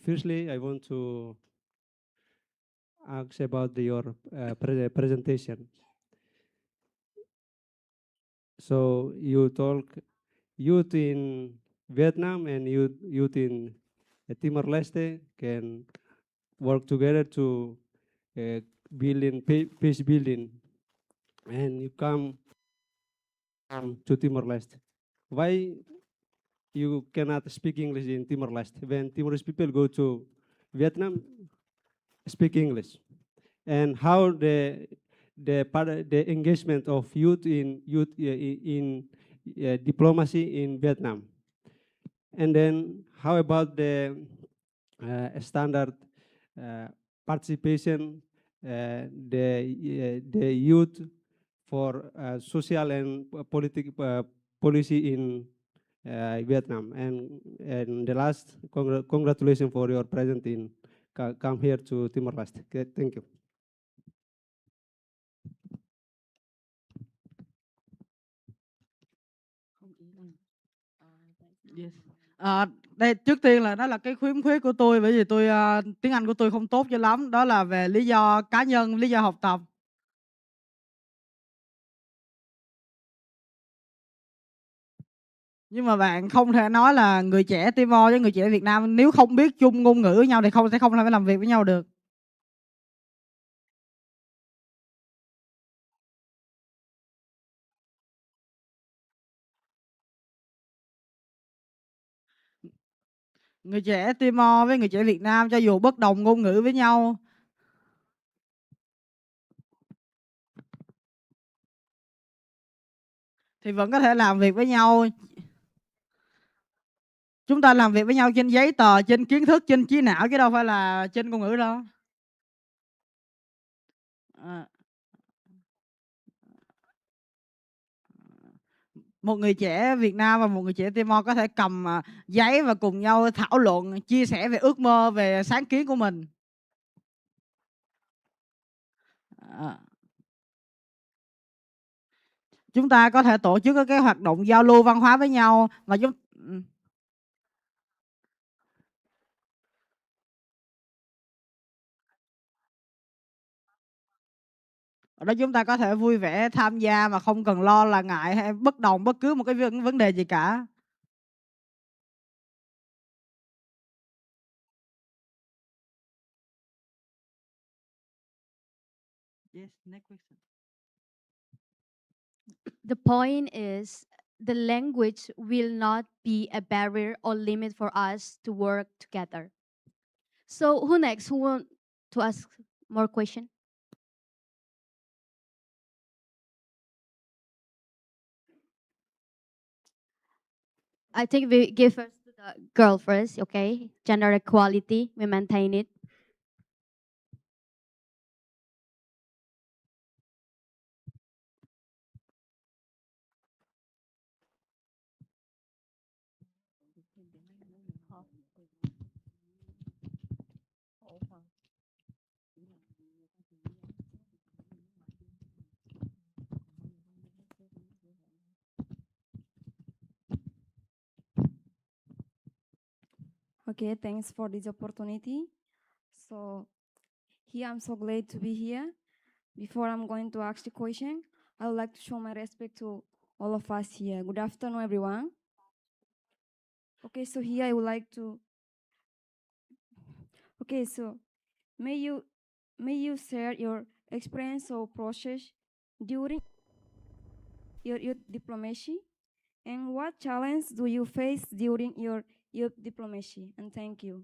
Firstly, I want to ask about your presentation. So you talk youth in Vietnam and youth in Timor-Leste can work together to build in peace building, and you come to Timor-Leste. Why you cannot speak English in Timor-Leste when Timorese people go to Vietnam speak English? And how the engagement of youth in diplomacy in Vietnam? And then how about the standard participation, the youth for social and policy in Vietnam? And the last, congratulations for your presence in come here to Timor-Leste. Okay, thank you. Yes. Đây trước tiên là đó là cái khiếm khuyết của tôi, bởi vì tôi tiếng Anh của tôi không tốt cho lắm, đó là về lý do cá nhân, lý do học tập. Nhưng mà bạn không thể nói là người trẻ Timor với người trẻ Việt Nam nếu không biết chung ngôn ngữ với nhau thì sẽ không thể làm việc với nhau được. Người trẻ Timor với người trẻ Việt Nam cho dù bất đồng ngôn ngữ với nhau thì vẫn có thể làm việc với nhau. Chúng ta làm việc với nhau trên giấy tờ, trên kiến thức, trên trí não chứ đâu phải là trên ngôn ngữ đâu. Một người trẻ Việt Nam và một người trẻ Timor có thể cầm giấy và cùng nhau thảo luận, chia sẻ về ước mơ, về sáng kiến của mình. Chúng ta có thể tổ chức các hoạt động giao lưu văn hóa với nhau và ở đó chúng ta có thể vui vẻ tham gia mà không cần lo là ngại hay bất đồng bất cứ một cái vấn đề gì cả. Yes, next question. The point is the language will not be a barrier or limit for us to work together. So who next? Who want to ask more question? I think we give first to the girl first, okay? Gender equality, we maintain it. Okay, thanks for this opportunity. So here I'm so glad to be here. Before I'm going to ask the question, I would like to show my respect to all of us here. Good afternoon, everyone. Okay, so here I would like to. Okay, so may you share your experience or process during your diplomacy, and what challenge do you face during your diplomacy? And thank you.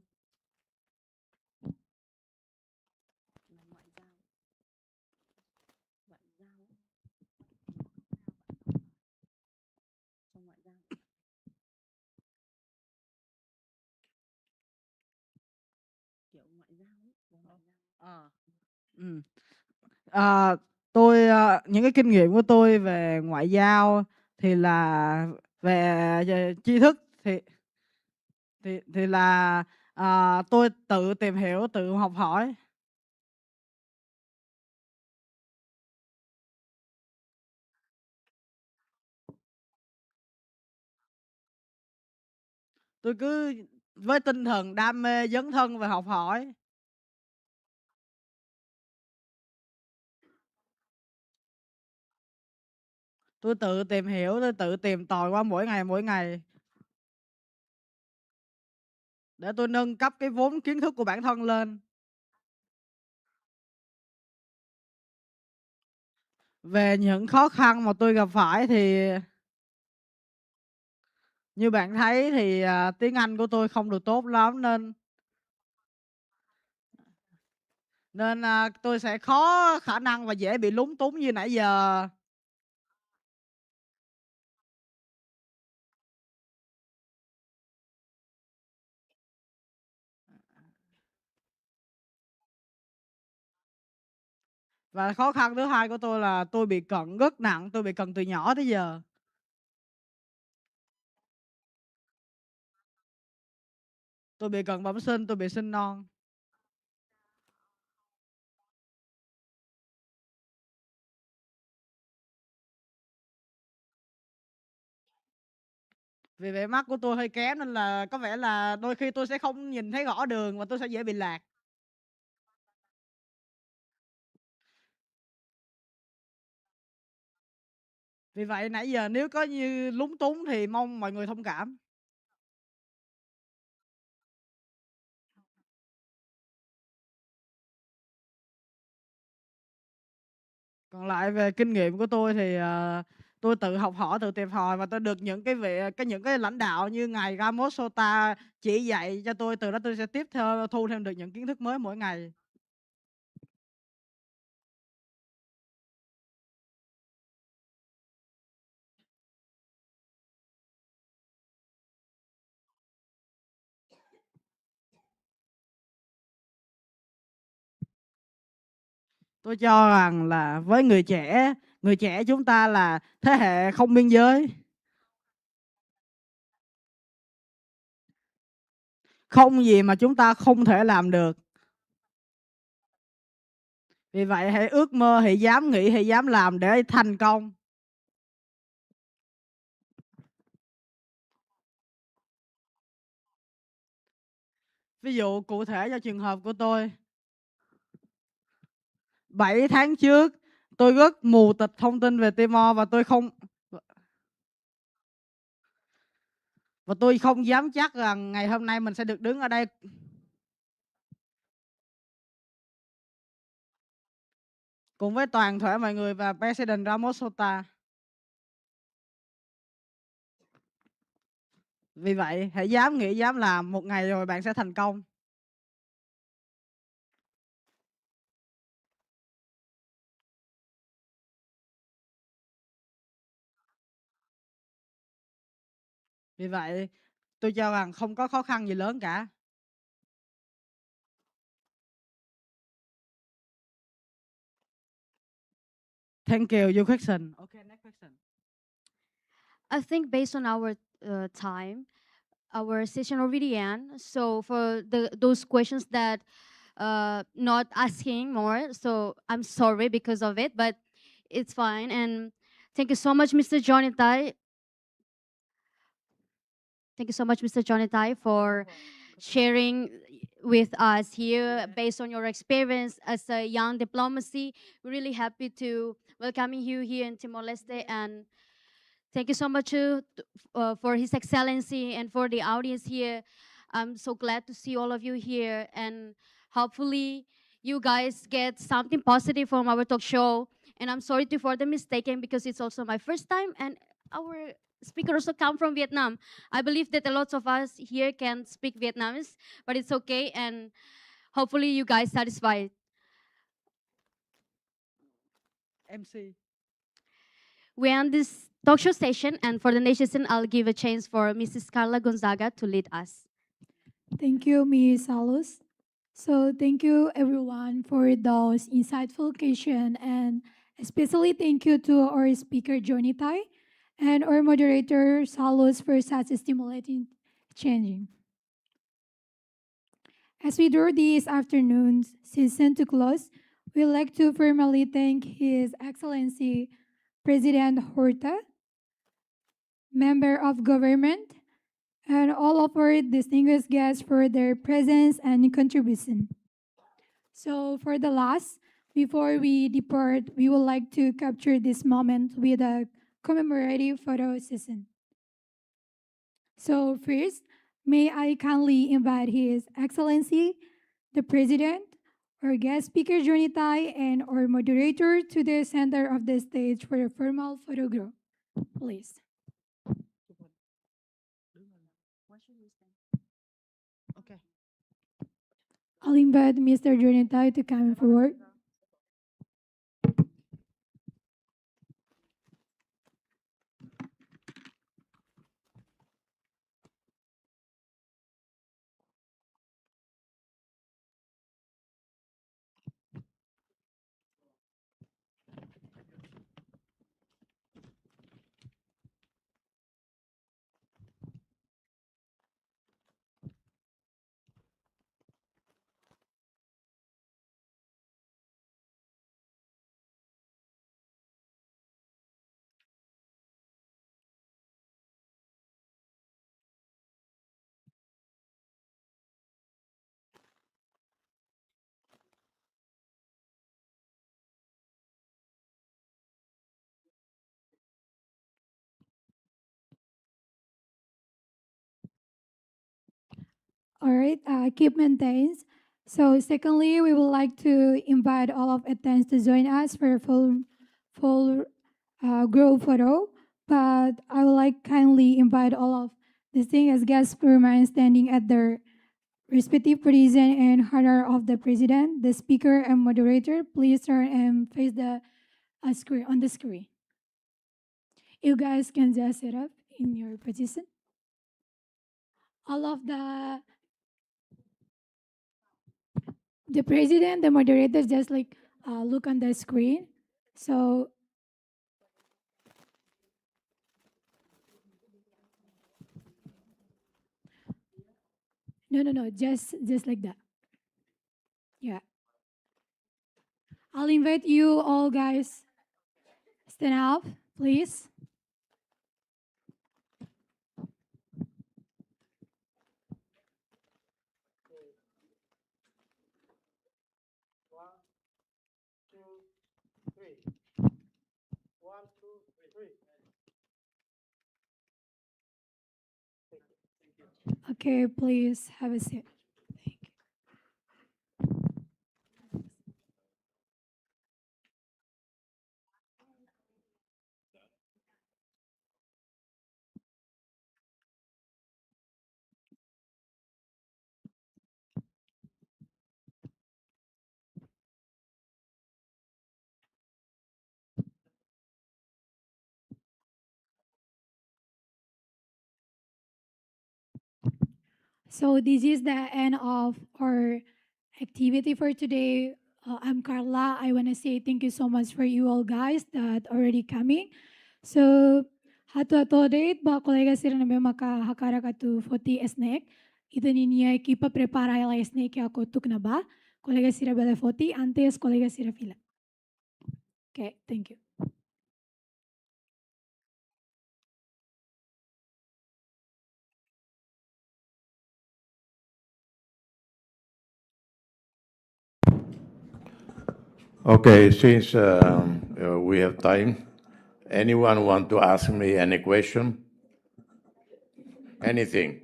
Tôi những cái kinh nghiệm của tôi về ngoại giao thì là về tri thức thì là tôi tự tìm hiểu, tự học hỏi. Tôi cứ với tinh thần đam mê, dấn thân và học hỏi. Tôi tự tìm hiểu, tôi tự tìm tòi qua mỗi ngày để tôi nâng cấp cái vốn kiến thức của bản thân lên. Về những khó khăn mà tôi gặp phải thì như bạn thấy thì tiếng Anh của tôi không được tốt lắm nên tôi sẽ khó khả năng và dễ bị lúng túng như nãy giờ. Và khó khăn thứ hai của tôi là tôi bị cận rất nặng, tôi bị cận từ nhỏ tới giờ. Tôi bị cận bẩm sinh, tôi bị sinh non. Vì vậy mắt của tôi hơi kém nên là có vẻ là đôi khi tôi sẽ không nhìn thấy rõ đường và tôi sẽ dễ bị lạc. Vì vậy nãy giờ nếu có như lúng túng thì mong mọi người thông cảm. Còn lại về kinh nghiệm của tôi thì tôi tự học hỏi, tự tìm tòi và tôi được những cái lãnh đạo như ngài Ramos-Horta chỉ dạy cho tôi, từ đó tôi sẽ thu thêm được những kiến thức mới mỗi ngày. Tôi cho rằng là với người trẻ chúng ta là thế hệ không biên giới. Không gì mà chúng ta không thể làm được. Vì vậy hãy ước mơ, hãy dám nghĩ, hãy dám làm để thành công. Ví dụ cụ thể cho trường hợp của tôi. 7 tháng trước, tôi rất mù tịt thông tin về Timor và tôi không dám chắc rằng ngày hôm nay mình sẽ được đứng ở đây. Cùng với toàn thể mọi người và President Ramos-Horta. Vì vậy, hãy dám nghĩ, dám làm, một ngày rồi bạn sẽ thành công. Vì vậy, tôi cho rằng không có khó khăn gì lớn cả. Thank you. Your question. Okay, next question. I think based on our time, our session already end. So for those questions that not asking more, so I'm sorry because of it, but it's fine. And thank you so much, Mr. Johnny Tai. Thank you so much, Mr. Johnny Tai, for sharing with us here based on your experience as a young diplomacy. We're really happy to welcoming you here in Timor-Leste, and thank you so much for His Excellency and for the audience here. I'm so glad to see all of you here, and hopefully you guys get something positive from our talk show. And I'm sorry for the mistaken because it's also my first time, and our speaker also come from Vietnam. I believe that a lot of us here can speak Vietnamese, but it's okay, and hopefully you guys satisfied. MC. We end this talk show session, and for the next session, I'll give a chance for Mrs. Carla Gonzaga to lead us. Thank you, Ms. Salus. So thank you everyone for those insightful questions, and especially thank you to our speaker Johnny Tai and our moderator Salus for such a stimulating changing. As we draw this afternoon's session to close, we'd like to formally thank His Excellency President Horta, member of government, and all of our distinguished guests for their presence and contribution. So for the last, before we depart, we would like to capture this moment with a commemorative photo session. So first, may I kindly invite His Excellency, the President, our guest speaker Johnny Tai, and our moderator to the center of the stage for a formal photograph. Please. Okay. I'll invite Mr. Johnny Tai to come forward. All right, keep maintains. So secondly, we would like to invite all of attendees to join us for a full group photo. But I would like kindly invite all of the thing as guests to remain standing at their respective position in honor of the president, the speaker, and moderator. Please turn and face the screen on the screen. You guys can just sit up in your position. All of the president, the moderators just like look on the screen. So no, just like that. Yeah. I'll invite you all guys. Stand up, please. Okay, please have a seat. Thank you. So this is the end of our activity for today. I'm Carla. I want to say thank you so much for you all guys that already coming. So hatu date ba kolega sira na maka hakara katu foti snack. Ito niya equipa prepara ela snack ako kona-bá. Kolega sira bela foti antes kolega sira fila. Okay, thank you. Okay, since we have time, anyone want to ask me any question? Anything?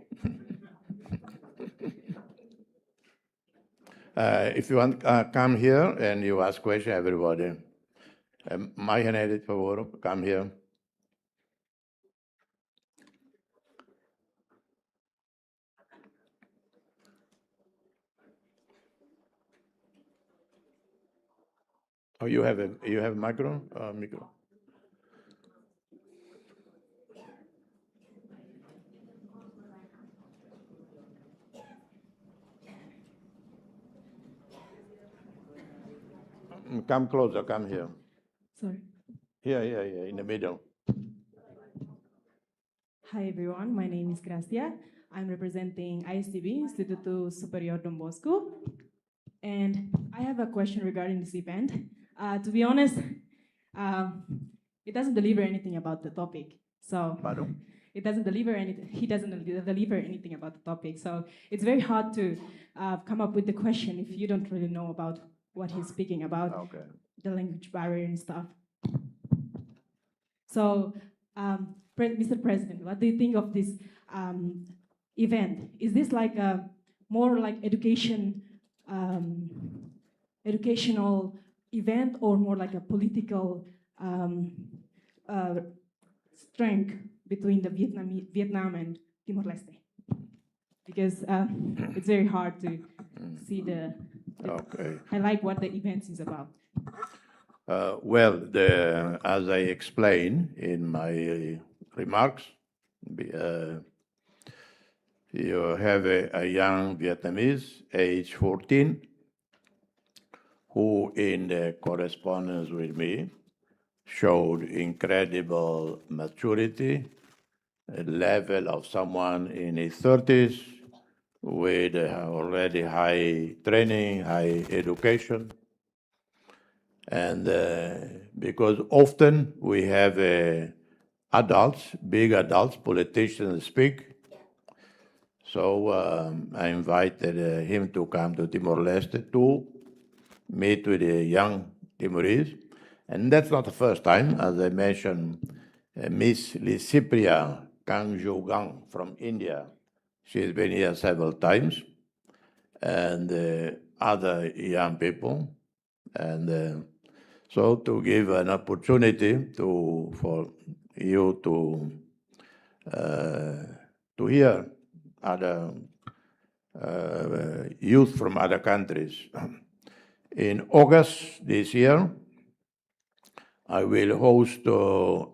If you want, come here and you ask question, everybody. Mai Hanedit, por favor, come here. Oh, you have a micro? Micro. Come closer, come here. Sorry. Here, in the middle. Hi everyone, my name is Gracia. I'm representing ISTB, Instituto Superior Dom Bosco. And I have a question regarding this event. To be honest, it doesn't deliver anything about the topic. So Pardon? it doesn't deliver anything. He doesn't deliver anything about the topic. So it's very hard to come up with the question if you don't really know about what he's speaking about, Okay. the language barrier and stuff. So, Mr. President, what do you think of this event? Is this like a more like educational event, or more like a political strength between the Vietnam and Timor-Leste? Because it's very hard to see the Okay. highlight what the event is about. Well, as I explained in my remarks, you have a young Vietnamese, age 14, who in the correspondence with me showed incredible maturity, a level of someone in his 30s with already high training, high education. And because often we have adults, big adults, politicians speak. So I invited him to come to Timor-Leste to meet with the young Timorese. And that's not the first time. As I mentioned, Miss Lisipria Kangjogang from India She's been here several times, and other young people, and so to give an opportunity for you to hear other youth from other countries. In August this year, I will host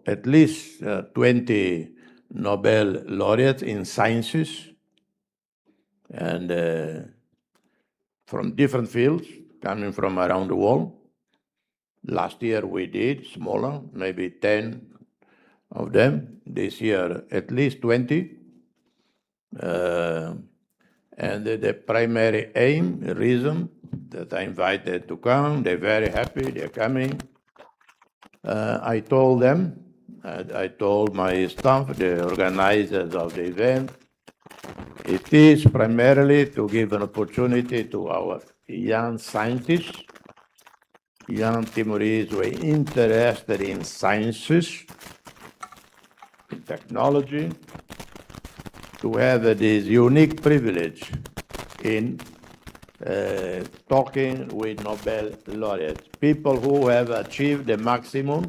at least 20 Nobel laureates in sciences, and from different fields, coming from around the world. Last year we did smaller, maybe 10 of them. This year, at least 20. And the primary aim, reason that I invited to come, they're very happy, they're coming. I told them, I told my staff, the organizers of the event, it is primarily to give an opportunity to our young scientists, young Timorese who are interested in sciences, in technology, to have this unique privilege in talking with Nobel laureates, people who have achieved the maximum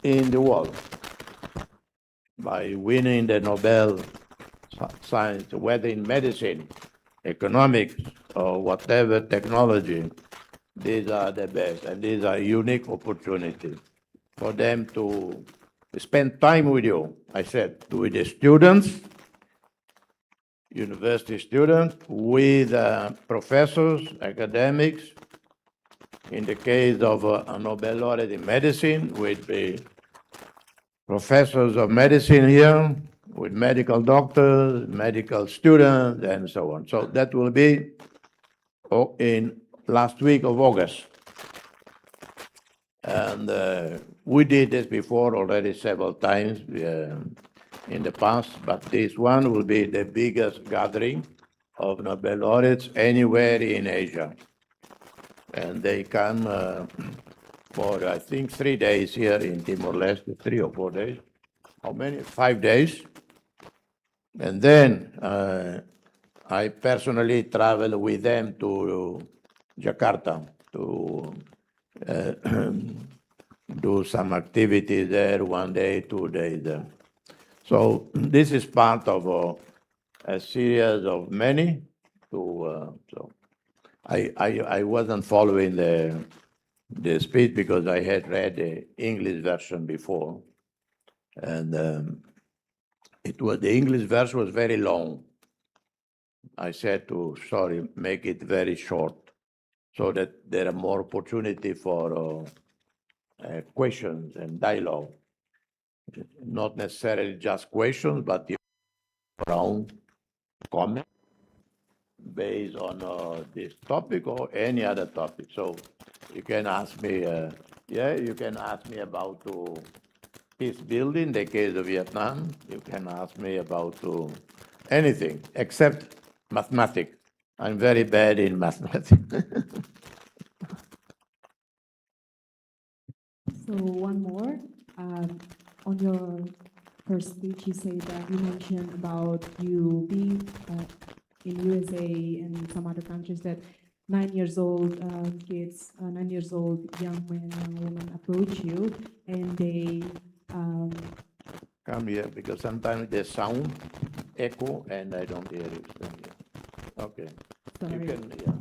in the world by winning the Nobel Science, whether in medicine, economics, or whatever technology. These are the best, and these are unique opportunities for them to spend time with you. I said, with the students, university students, with professors, academics. In the case of a Nobel laureate in medicine, with the professors of medicine here, with medical doctors, medical students, and so on. So that will be in last week of August. And we did this before already several times in the past, but this one will be the biggest gathering of Nobel laureates anywhere in Asia. And they come for, I think, 3 days here in Timor-Leste, 3 or 4 days. How many? 5 days. And then I personally travel with them to Jakarta to do some activities there, 1 day, 2 days there. So this is part of a series of many. So I wasn't following the speech because I had read the English version before, and the English version was very long. I said sorry, make it very short, so that there are more opportunity for questions and dialogue. Not necessarily just questions, but your own comment based on this topic or any other topic. So you can ask me, you can ask me about peace building, the case of Vietnam. You can ask me about anything except mathematics. I'm very bad in mathematics. So one more. On your first speech, you say that you mentioned about you being in USA and some other countries that 9 years old kids, 9 years old young men, young women approach you and they come here because sometimes the sound echo and I don't hear it. Okay. Sorry. You can, yeah.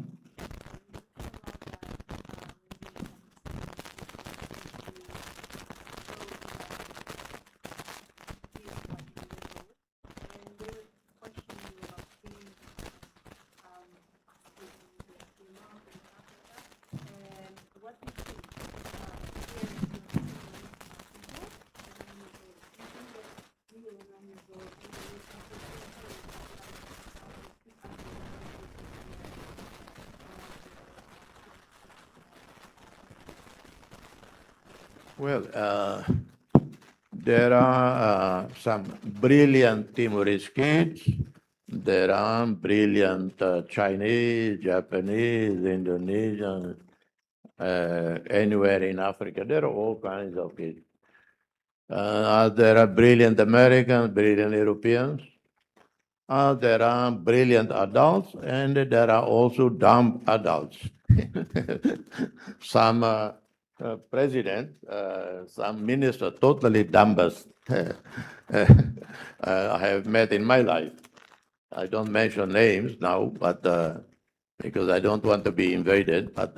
Well, there are some brilliant Timorese kids. There are brilliant Chinese, Japanese, Indonesian, anywhere in Africa. There are all kinds of kids. There are brilliant Americans, brilliant Europeans. There are brilliant adults and there are also dumb adults. Some president, some minister, totally dumbest I have met in my life. I don't mention names now, but because I don't want to be invaded. But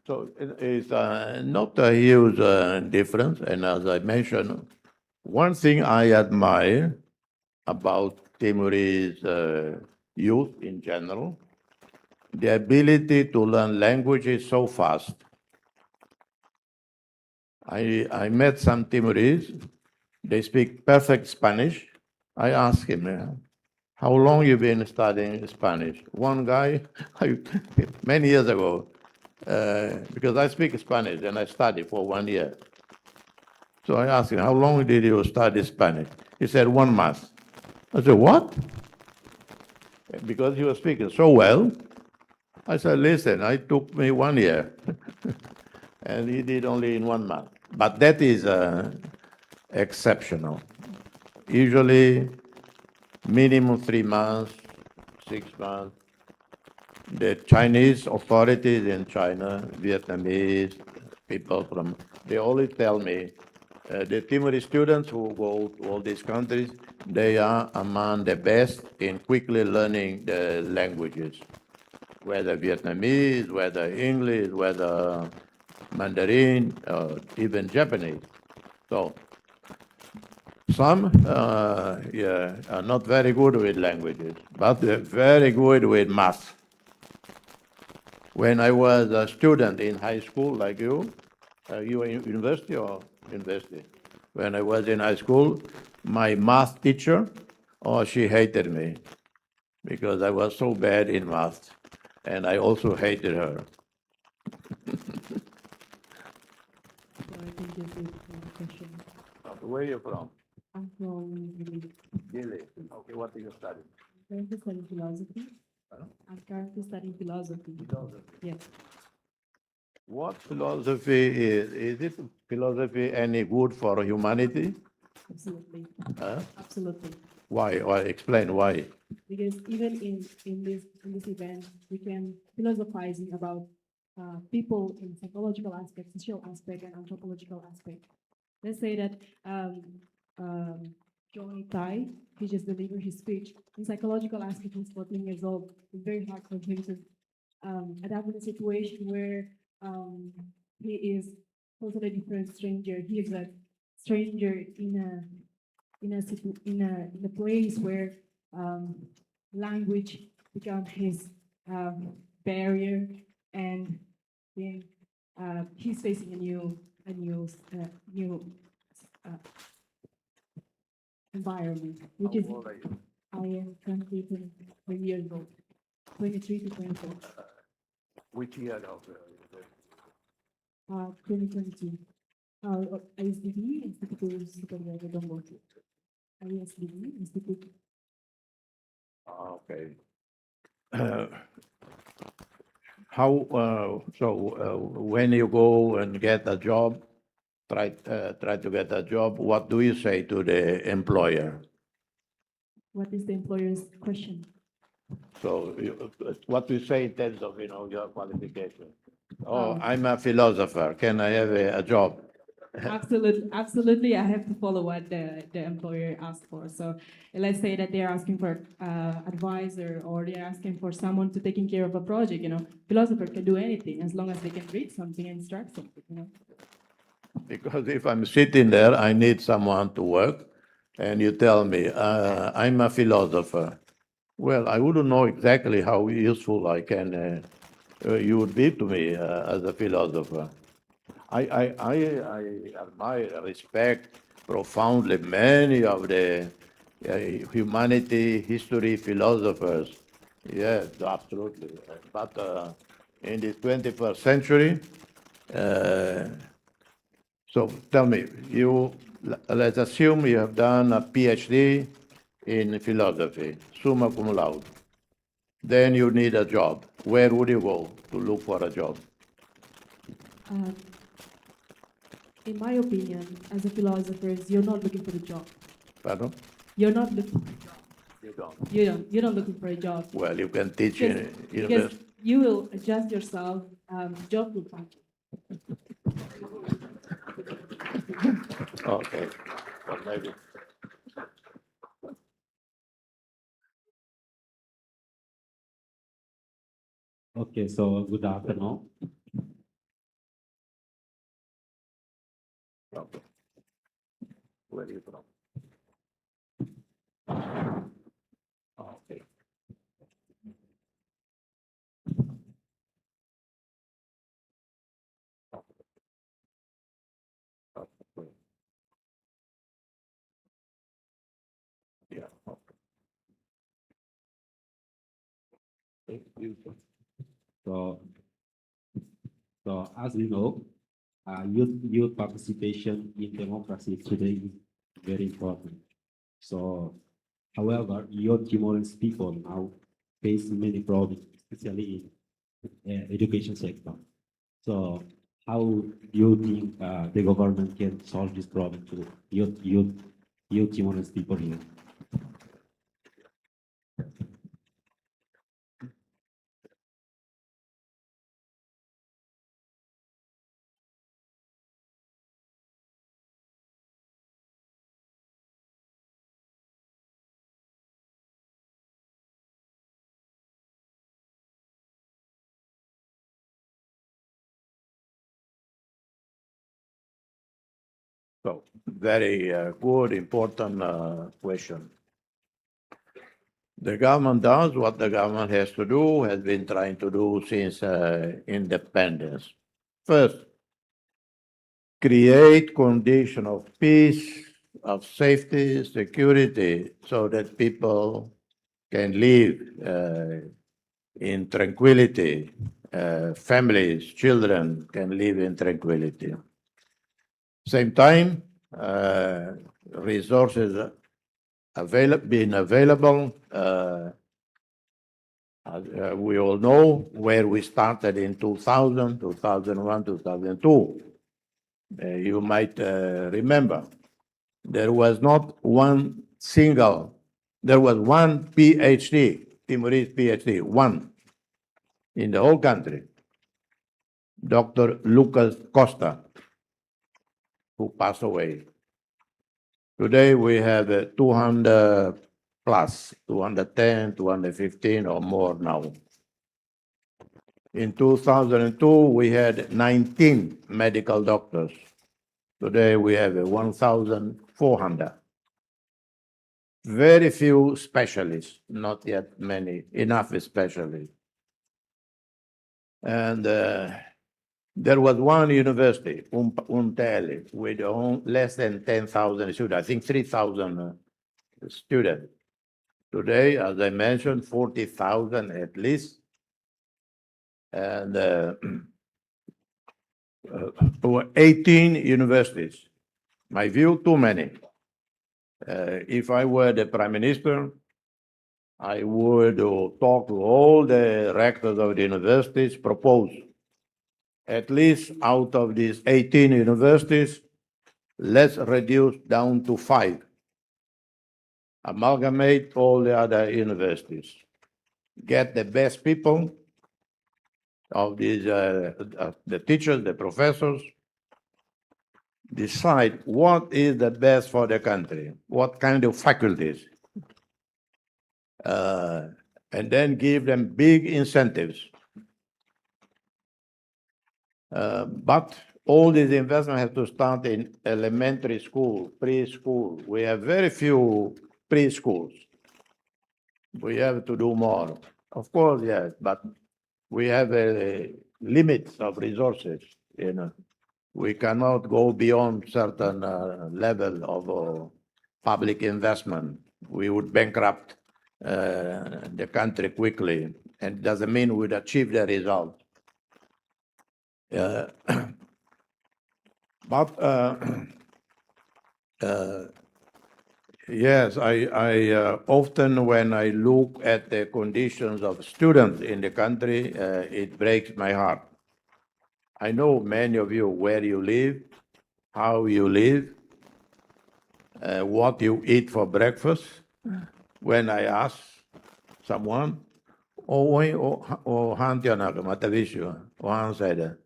so it's not a huge difference. And as I mentioned, one thing I admire about Timorese youth in general, the ability to learn languages so fast. I met some Timorese, they speak perfect Spanish. I asked him, how long you been studying Spanish? One guy, many years ago, because I speak Spanish and I studied for 1 year. So I asked him, how long did you study Spanish? He said, 1 month. I said, what? Because he was speaking so well. I said, listen, it took me 1 year. And he did only in 1 month. But that is exceptional. Usually, minimum 3 months, 6 months. The Chinese authorities in China, Vietnamese, people from, they always tell me, the Timorese students who go to all these countries, they are among the best in quickly learning the languages, whether Vietnamese, whether English, whether Mandarin, or even Japanese. So some are not very good with languages, but they're very good with math. When I was a student in high school, like you were in university or university? When I was in high school, my math teacher, she hated me because I was so bad in math, and I also hated her. Where are you from? I'm from Gili. Gili. Okay, what do you study? I'm currently studying philosophy. I'm currently studying philosophy. Philosophy. Yes. What philosophy is? Is it philosophy any good for humanity? Absolutely. Huh? Absolutely. Why? Why? Explain why. Because even in this event, we can philosophizing about people in psychological aspect, social aspect, and anthropological aspect. Let's say that Johnny Tai, he just delivered his speech. In psychological aspect, he's 14 years old. It's very hard for him to adapt in a situation where he is totally different stranger. He is a stranger in a place where language becomes his barrier, and then he's facing a new environment, which is. How old are you? I am currently 23 years old, 23 to 24. Which year of 2022. ISDB, Instituto Superior de Domboski. ISDB, Institute. Okay. When you go and get a job, try to get a job, what do you say to the employer? What is the employer's question? So what do you say in terms of your qualification? I'm a philosopher. Can I have a job? Absolutely. I have to follow what the employer asks for. So let's say that they're asking for advisor, or they're asking for someone to taking care of a project. Philosopher can do anything as long as they can read something and instruct something. Because if I'm sitting there, I need someone to work, and you tell me I'm a philosopher. Well, I wouldn't know exactly how useful you would be to me as a philosopher. I admire, respect profoundly many of the humanity, history philosophers. Yes, absolutely. But in the 21st century, so tell me, let's assume you have done a PhD in philosophy, summa cum laude. Then you need a job. Where would you go to look for a job? In my opinion, as a philosopher, you're not looking for a job. Pardon? You're not looking for a job. You don't. You're not looking for a job. Well, you can teach Because, in because university. you will adjust yourself, job will find you. Okay. Well, maybe. Okay, so good afternoon. Okay. Where are you from? Okay. Okay. Yeah. Okay. Thank you. So, as you know, youth participation in democracy today is very important. So, however, youth Timorese people now face many problems, especially in education sector. So, how do you think the government can solve this problem to youth Timorese people here? So, very good, important question. The government does what the government has to do, has been trying to do since independence. First, create condition of peace, of safety, security, so that people can live in tranquility. Families, children can live in tranquility. Same time, resources being available. We all know where we started in 2000, 2001, 2002. You might remember there was not one single, there was one PhD, Timorese PhD, one in the whole country, Dr. Lucas Costa, who passed away. Today we have 200 plus, 210, 215 or more now. In 2002, we had 19 medical doctors. Today we have 1,400. Very few specialists, not yet many, enough specialists. And there was one university, Untele, with less than 10,000 students, I think 3,000 students. Today, as I mentioned, 40,000 at least. And 18 universities. My view, too many. If I were the Prime Minister, I would talk to all the rectors of the universities, propose at least out of these 18 universities, let's reduce down to 5. Amalgamate all the other universities. Get the best people of these, the teachers, the professors, decide what is the best for the country, what kind of faculties, and then give them big incentives. But all these investments have to start in elementary school, preschool. We have very few preschools. We have to do more. Of course, yes, but we have a limits of resources. You know, we cannot go beyond certain level of public investment. We would bankrupt the country quickly, and it doesn't mean we'd achieve the result. But yes, I often, when I look at the conditions of students in the country, it breaks my heart. I know many of you where you live, how you live. what you eat for breakfast. When I ask someone, o hantiana ka matavisyo, o han said,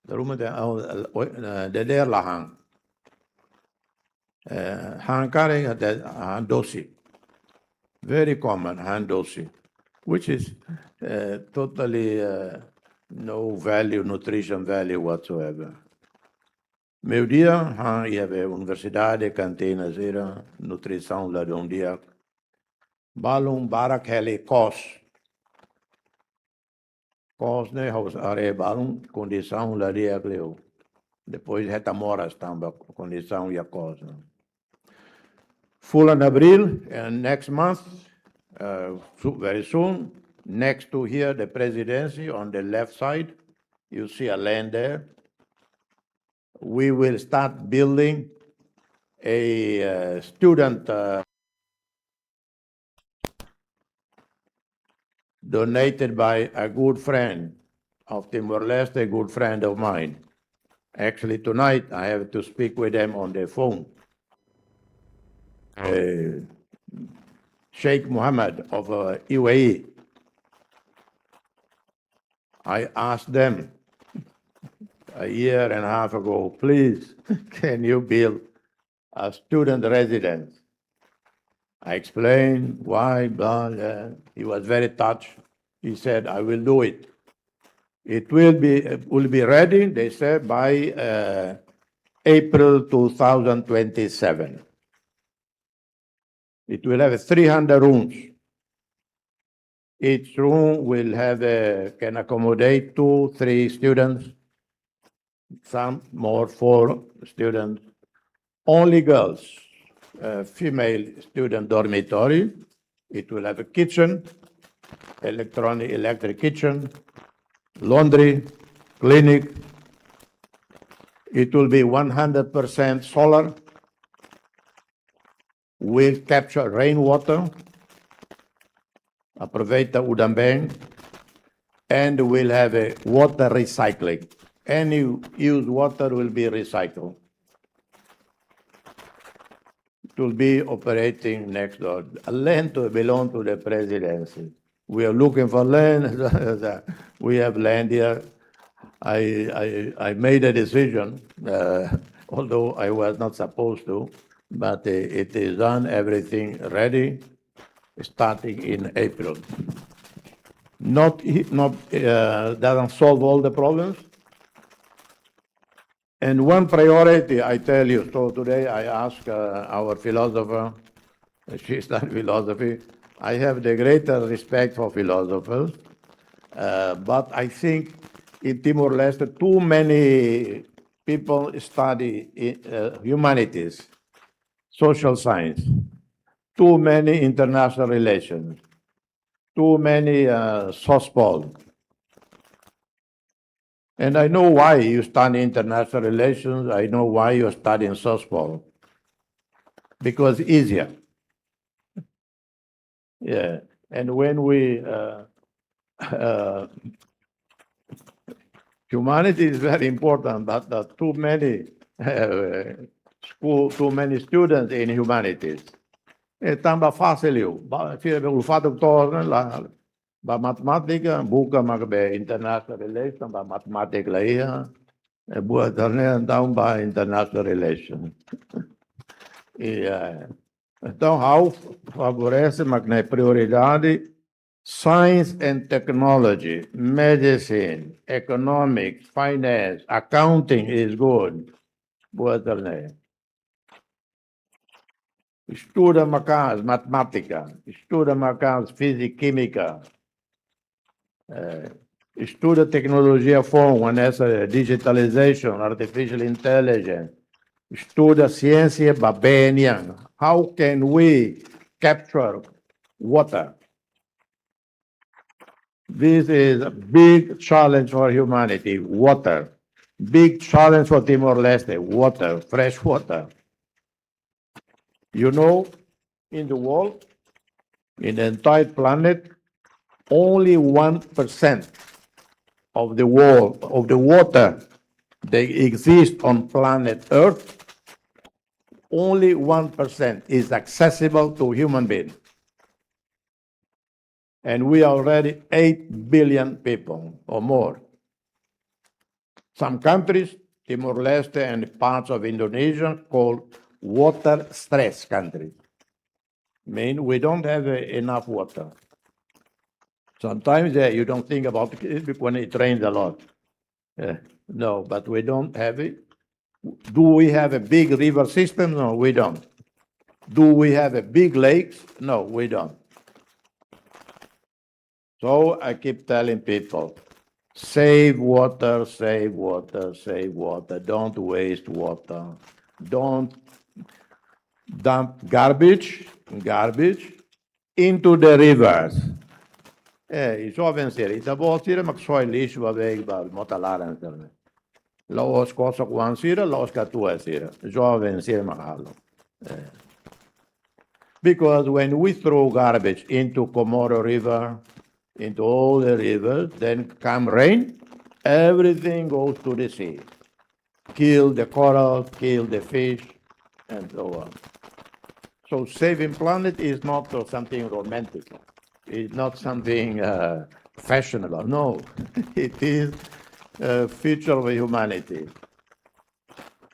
the room the der lahang. Hankari at dosi. Very common, hand dosi, which is totally no value, nutrition value whatsoever. Meu dia, je hebt universidade, cantina, sira, nutrição lá de dia. Balum barak heli kos. Kos ne haus are balum condição lá de agleu. Depois retamoras também condição e a kos. Full in April, and next month, very soon, next to here, the presidency on the left side, you see a land there. We will start building a student donated by a good friend of Timor-Leste, a good friend of mine. Actually, tonight I have to speak with them on the phone. Sheikh Mohammed of UAE. I asked them a year and a half ago, please, can you build a student residence? I explained why, blah, blah. He was very touched. He said, I will do it. It will be ready, they said, by April 2027. It will have 300 rooms. Each room will have can accommodate 2-3 students, some more 4 students, only girls, female student dormitory. It will have a kitchen, electric kitchen, laundry, clinic. It will be 100% solar. We'll capture rainwater, aproveita o dambem, and we'll have a water recycling. Any used water will be recycled. It will be operating next door. Land to belong to the presidency. We are looking for land. We have land here. I made a decision, although I was not supposed to, but it is done, everything ready, starting in April. Doesn't solve all the problems. And one priority, I tell you, so today I ask our philosopher, she studied philosophy. I have the greater respect for philosophers, but I think in Timor-Leste, too many people study humanities, social science, too many international relations, too many softball. And I know why you study international relations. I know why you're studying softball. Because easier. Yeah. And when we humanity is very important, but too many too many students in humanities. Tamba fácil, o fato que ba matemática, buka magbe international relations, ba matemática lá boa torneio então ba international relations. Então, how favorece, mas na prioridade, science and technology, medicine, economics, finance, accounting is good. Boa torneio. Estuda macas, matemática, estuda macas, física, química, estuda tecnologia fome, nessa digitalization, artificial intelligence, estuda ciência babenian. How can we capture water? This is a big challenge for humanity, water. Big challenge for Timor-Leste, water, fresh water. You know, in the world, in the entire planet, only 1% of the world, of the water that exists on planet Earth only 1% is accessible to human beings. And we are already 8 billion people or more. Some countries, Timor-Leste and parts of Indonesia, called water stress countries. Mean we don't have enough water. Sometimes you don't think about it when it rains a lot. No, but we don't have it. Do we have a big river system? No, we don't. Do we have a big lakes? No, we don't. So I keep telling people, save water, save water, save water. Don't waste water. Don't dump garbage into the rivers. I jovem sira, ita bol sira mak soy lixo va weg ba motalara internet. Laos cosa quan sira, laos katua sira. Jovem sira mahalo. Because when we throw garbage into Comoro River, into all the rivers, then come rain, everything goes to the sea. Kill the coral, kill the fish, and so on. So saving planet is not something romantic. It's not something fashionable. No, it is a future of humanity.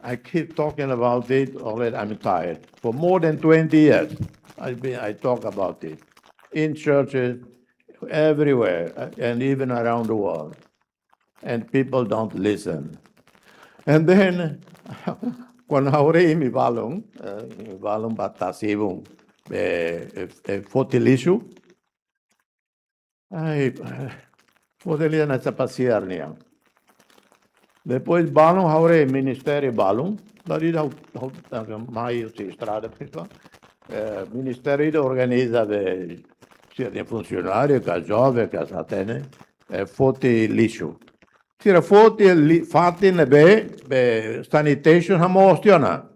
I keep talking about it already. I'm tired. For more than 20 years, I talk about it in churches, everywhere, and even around the world. And people don't listen. And then, when I mi balong batasibong fotilishu, ay, fotilia na sa pasier niya. Depois balong haure ministério balong, dali da mai si strada pipa. Ministério organiza sia di funzionario, che giove, che satene, foti liscio. Tira foti fatti be sanitation hamostiona.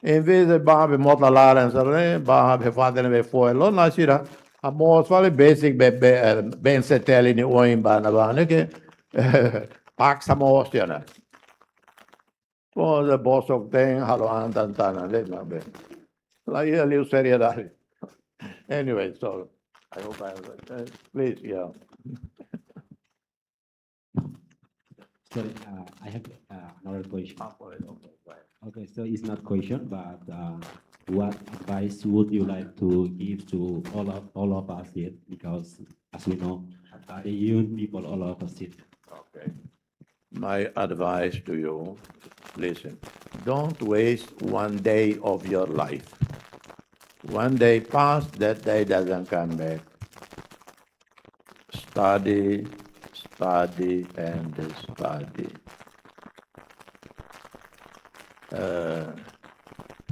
Invece babe mota laren sare, babe fatene be foelo, na sira amos vale basic ben seteli ni oin bana che pax hamostiona. Poi bosok ten halo antantana le babe. La io liu seriedade. Anyway, so I hope please, yeah. Sorry, I have another question. Okay, so it's not question, but what advice would you like to give to all of us here? Because as we know, the young people all of us here. Okay. My advice to you, listen, don't waste one day of your life. One day passed, that day doesn't come back. Study, study, and study.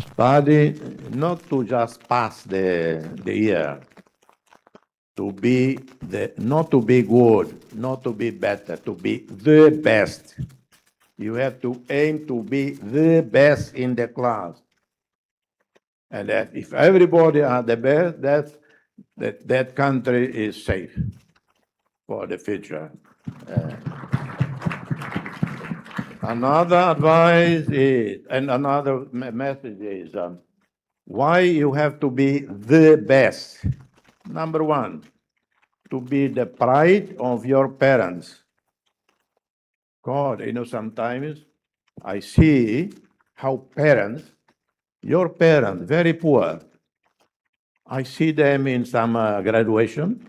Study not to just pass the year, not to be good, not to be better, to be the best. You have to aim to be the best in the class. And that if everybody are the best, that country is safe for the future. Another advice is, and another message is, why you have to be the best. Number one, to be the pride of your parents. God, sometimes I see how parents, your parents, very poor, I see them in some graduation.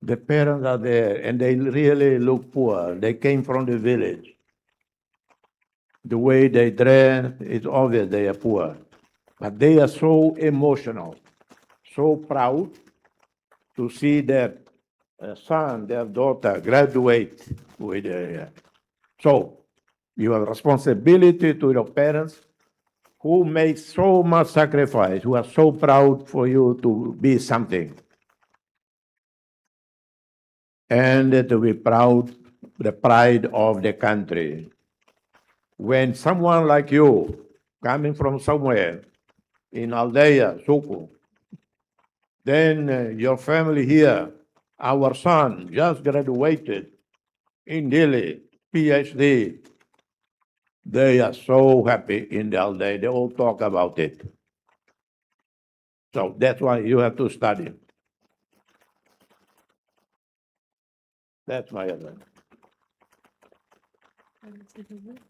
The parents are there and they really look poor. They came from the village. The way they dress, it's obvious they are poor. But they are so emotional, so proud to see their son, their daughter graduate with So you have responsibility to your parents who make so much sacrifice, who are so proud for you to be something. And to be proud, the pride of the country. When someone like you, coming from somewhere, in Aldea, Suku, then your family here, our son just graduated in Delhi, PhD, They are so happy in their day. They all talk about it. So that's why you have to study. That's my advice. Mr. President,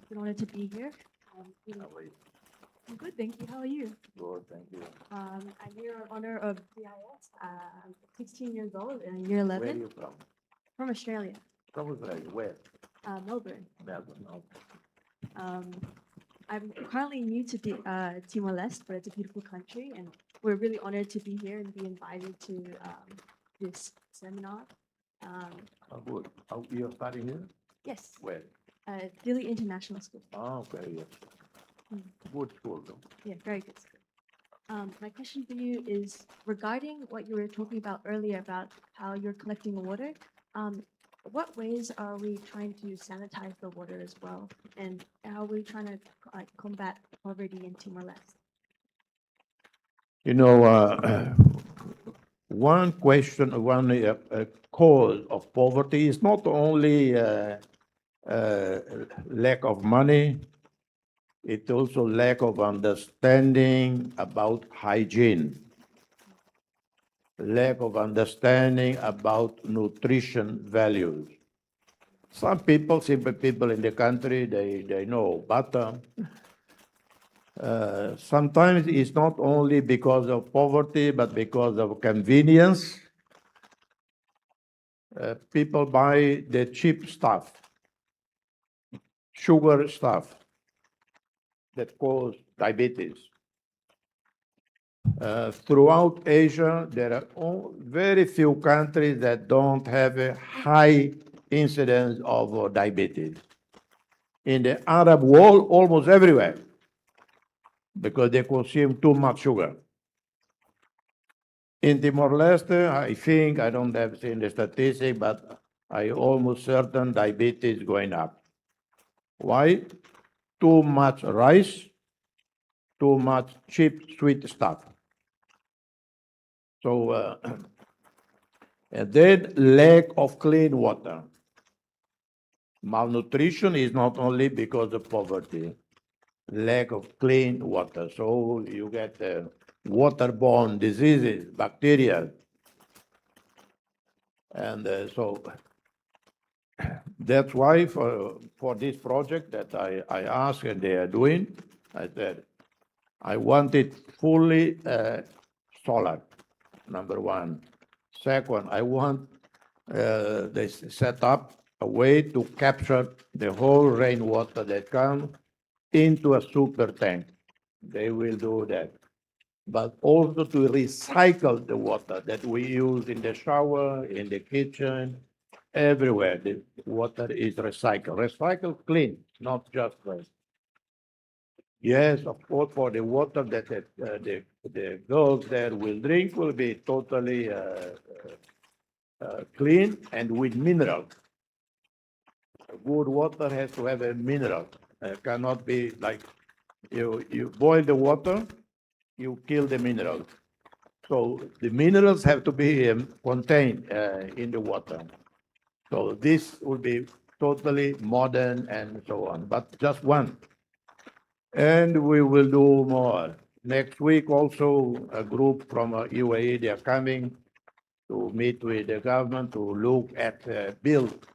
it's an honor to be here. I'm good, thank you. How are you? Good, thank you. I'm here in honor of CIS. I'm 16 years old and year 11. Where are you from? From Australia, From Australia. Where? Melbourne. Melbourne. Okay. I'm currently new to Timor-Leste, but it's a beautiful country, and we're really honored to be here and be invited to this seminar. Oh, good. Oh, you're studying here? Yes, Where? Dili International School. Oh, okay, yes. Good school, though. Yeah, very good school. My question for you is regarding what you were talking about earlier about how you're collecting water. What ways are we trying to sanitize the water as well? And how are we trying to combat poverty in Timor-Leste? You know, one question, one cause of poverty is not only lack of money, it's also lack of understanding about hygiene, lack of understanding about nutrition values. Some people, simple people in the country, they know, but sometimes it's not only because of poverty, but because of convenience. People buy the cheap stuff, sugar stuff that cause diabetes. Throughout Asia, there are very few countries that don't have a high incidence of diabetes. In the Arab world, almost everywhere, because they consume too much sugar. In Timor-Leste, I think, I don't have seen the statistic, but I almost certain diabetes going up. Why? Too much rice, too much cheap, sweet stuff. So, and then lack of clean water. Malnutrition is not only because of poverty, lack of clean water. So you get waterborne diseases, bacteria. And so that's why for this project that I asked and they are doing, I said, I want it fully solar, number one. Second, I want they set up a way to capture the whole rainwater that comes into a super tank. They will do that. But also to recycle the water that we use in the shower, in the kitchen, everywhere. The water is recycled. Recycled clean, not just waste. Yes, of course, for the water that the girls there will drink will be totally clean and with mineral. Good water has to have a mineral. It cannot be like you boil the water, you kill the minerals. So the minerals have to be contained in the water. So this will be totally modern and so on, but just one. And we will do more. Next week also, a group from UAE, they are coming to meet with the government to look at build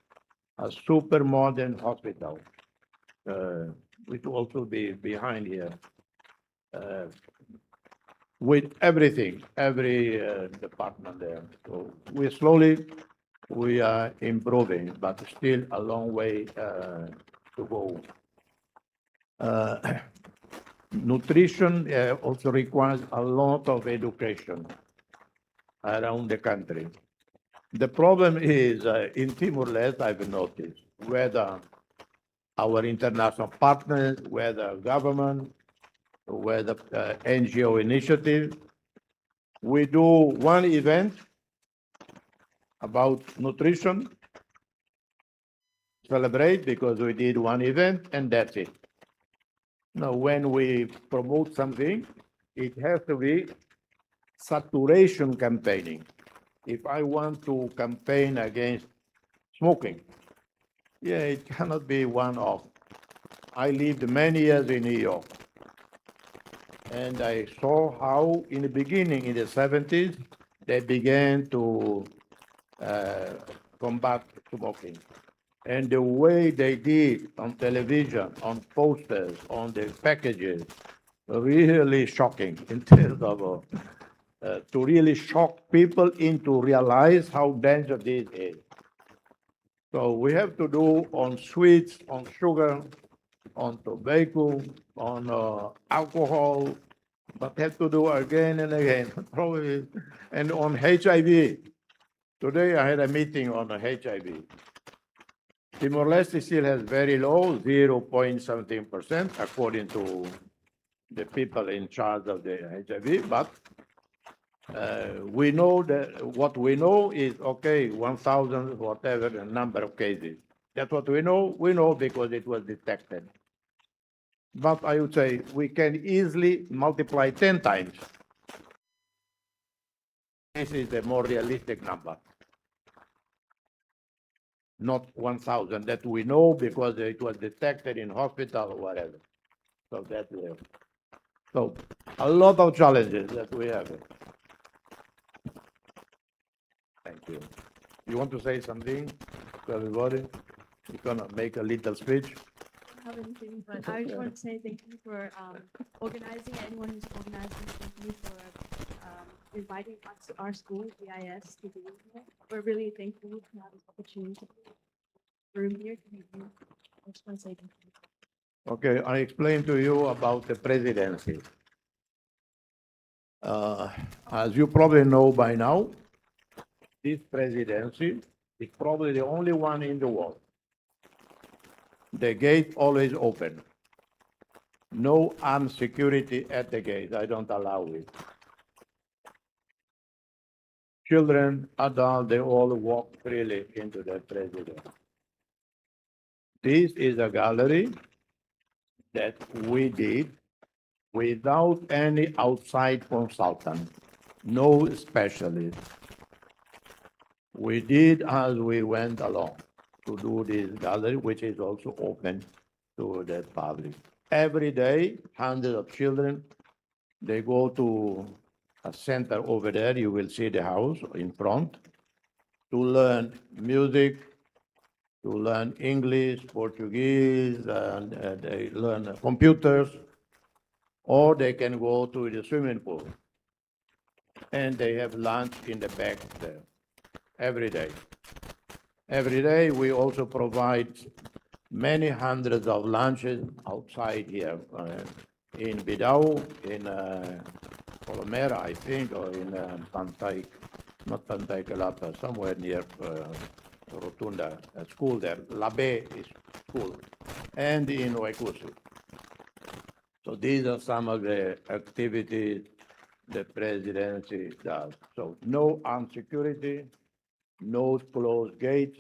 a super modern hospital, which will also be behind here. With everything, every department there. So we are improving, but still a long way to go. Nutrition also requires a lot of education around the country. The problem is in Timor-Leste, I've noticed, whether our international partners, whether government, whether NGO initiative, we do one event about nutrition, celebrate because we did one event, and that's it. Now, when we promote something, it has to be saturation campaigning. If I want to campaign against smoking, yeah, it cannot be one-off. I lived many years in New York, and I saw how, in the beginning, in the 70s, they began to combat smoking. And the way they did on television, on posters, on the packages, really shocking in terms of to really shock people into realize how dangerous this is. So we have to do on sweets, on sugar, on tobacco, on alcohol, but have to do again and again, probably, and on HIV. Today I had a meeting on HIV. Timor-Leste still has very low, 0 point something percent, according to the people in charge of the HIV, but we know that what we know is, okay, 1,000, whatever the number of cases. That's what we know. We know because it was detected. But I would say we can easily multiply 10 times. This is the more realistic number. Not 1,000 that we know because it was detected in hospital or whatever. So that's so a lot of challenges that we have. Thank you. You want to say something to everybody? You're gonna make a little speech. I don't have anything, but I just want to say thank you for organizing, anyone who's organizing, thank you for inviting us to our school, BIS, to be here. We're really thankful to have this opportunity. Room here to meet you. I just want to say thank you. Okay, I explained to you about the presidency. As you probably know by now, this presidency is probably the only one in the world. The gate always open. No armed security at the gate. I don't allow it. Children, adults, they all walk freely into the president. This is a gallery that we did without any outside consultant, no specialist. We did as we went along to do this gallery, which is also open to the public. Every day, hundreds of children, they go to a center over there, you will see the house in front, to learn music, to learn English, Portuguese, and they learn computers, or they can go to the swimming pool. And they have lunch in the back there, every day. Every day, we also provide many hundreds of lunches outside here, in Bidau, in Colomera, I think, or in Pantai, not Pantai Calapa, somewhere near Rotunda, a school there, Labe is school, and in Waikusu. So these are some of the activities the presidency does. So no armed security, no closed gates,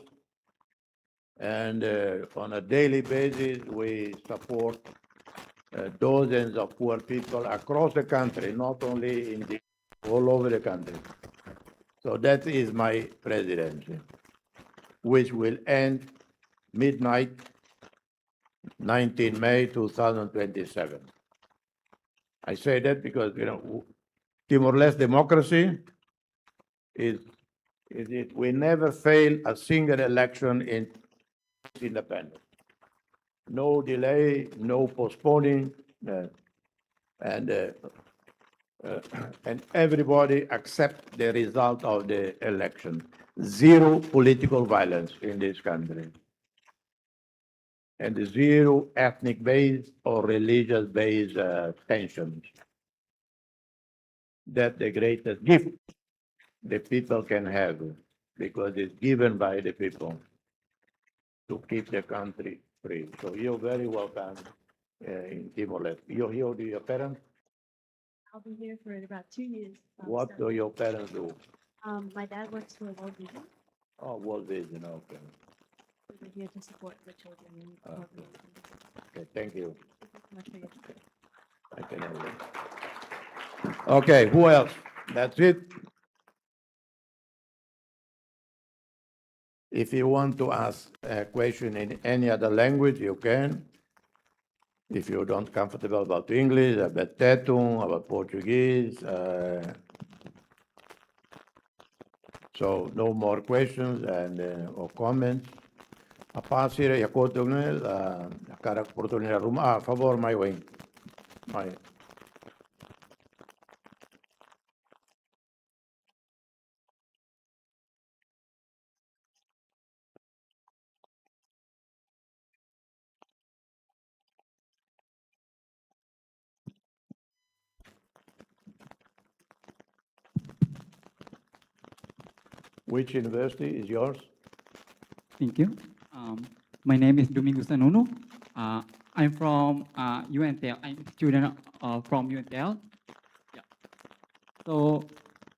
and on a daily basis, we support dozens of poor people across the country, not only in the, all over the country. So that is my presidency, which will end midnight, 19 May 2027. I say that because, you know, Timor-Leste democracy is it, we never fail a single election in independence. No delay, no postponing, and everybody accept the result of the election. Zero political violence in this country. And zero ethnic-based or religious-based tensions. That's the greatest gift the people can have, because it's given by the people to keep the country free. So you're very welcome in Timor-Leste. You're here with your parents? I'll be here for about 2 years. What do your parents do? My dad works for World Vision. Oh, World Vision, okay. We're here to support the children in World Vision. Okay, thank you. Thank you so much for your support. I can have it. Okay, who else? That's it. If you want to ask a question in any other language, you can. If you don't comfortable about English, about Tetum, about Portuguese. So no more questions and or comments. Apa sira ya kotunel cara oportunidad rumah a favor my way. My. Which university is yours? Thank you. My name is Domingo Sanunu. I'm from UNTL. I'm a student from UNTL. Yeah. So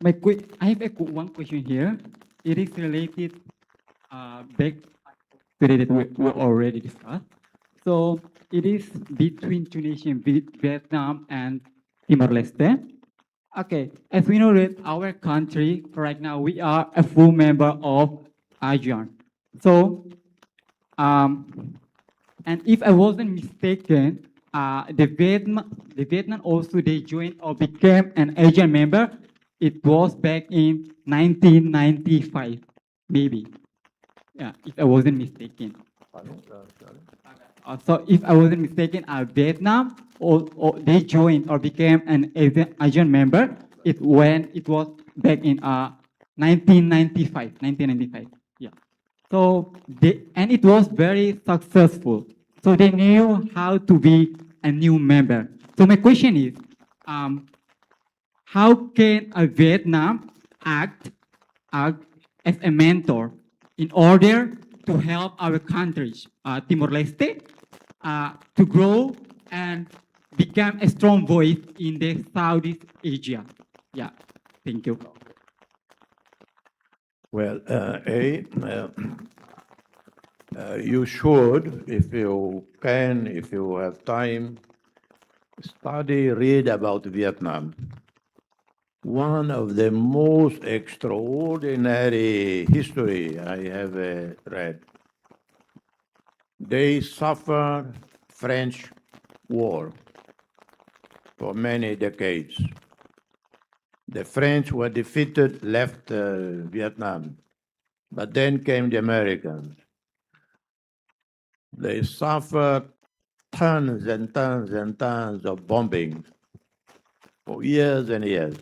I have one question here. It is related back to that we already discussed. So it is between two nations, Vietnam and Timor-Leste. Okay, as we know that our country right now, we are a full member of ASEAN. So, and if I wasn't mistaken, the Vietnam also they joined or became an ASEAN member. It was back in 1995, maybe. Yeah, if I wasn't mistaken. So if I wasn't mistaken, Vietnam or they joined or became an ASEAN member. It was back in 1995. Yeah. So and it was very successful. So they knew how to be a new member. So my question is, how can a Vietnam act as a mentor in order to help our countries, Timor-Leste, to grow and become a strong voice in the Southeast Asia? Yeah, thank you. Well, you should, if you can, if you have time, read about Vietnam. One of the most extraordinary history I have read. They suffered French war for many decades. The French were defeated, left Vietnam, but then came the Americans. They suffered tons and tons and tons of bombing for years and years.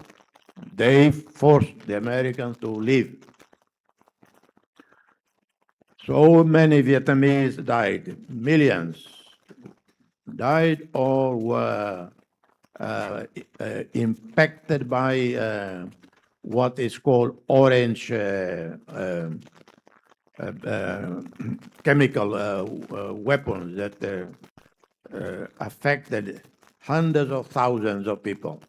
They forced the Americans to leave. So many Vietnamese died, millions died or were impacted by what is called orange chemical weapons that affected hundreds of thousands of people.